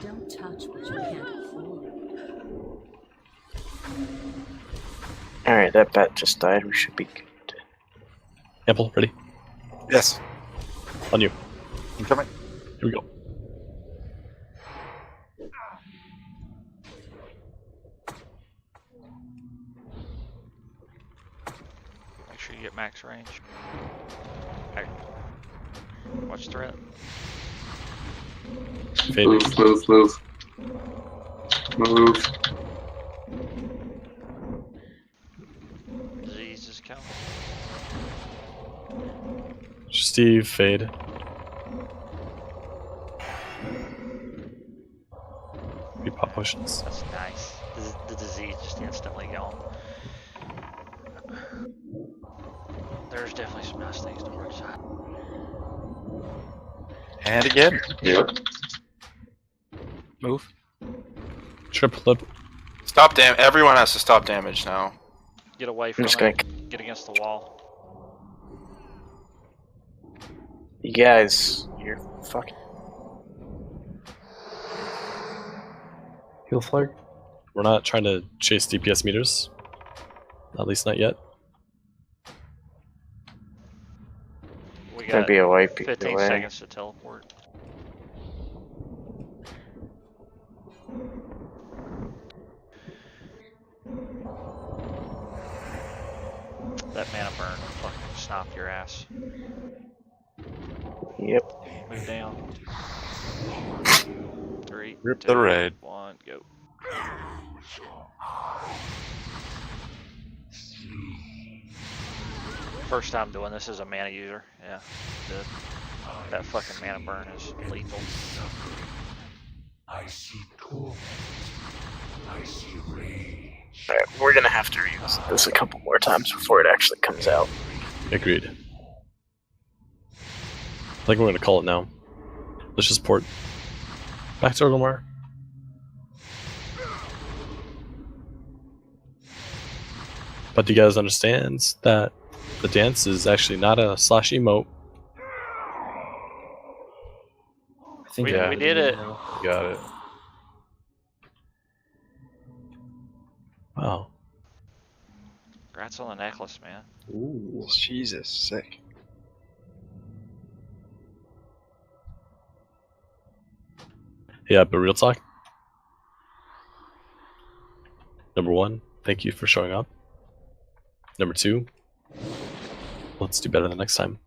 Don't touch what you can't afford. Alright, that bat just died. We should be good. Ample, ready? Yes. On you. I'm coming. Here we go. Make sure you get max range. Watch threat. Move, move, move. Move. Disease is coming. Steve, fade. We pop potions. That's nice. The disease just instantly gone. There's definitely some nice things to work on. And again. Yep. Move. Trip lip. Stop everyone has to stop damage now. Get away from it. Get against the wall. You guys, you're fucking. Heal flag. We're not trying to chase DPS meters. At least not yet. We Gonna be a wipe 15 either way. seconds to teleport. That mana burn will fucking stomp your ass. Yep. Move down. 3, Rip 2, the raid. 1, go. First time doing this as a mana user. Yeah. That fucking mana burn is lethal. I see torment. I see rage. Alright, we're gonna have to reuse this a couple more times before it actually comes out. Agreed. I think we're gonna call it now. Let's just port back to Orgrimmar. But do you guys understand that the dance is actually not a slash emote? I think We did it. Got it. Wow. Congrats on the necklace, man. Ooh, Jesus, sick. Yeah, but real talk. Number 1, thank you for showing up. Number 2, let's do better the next time.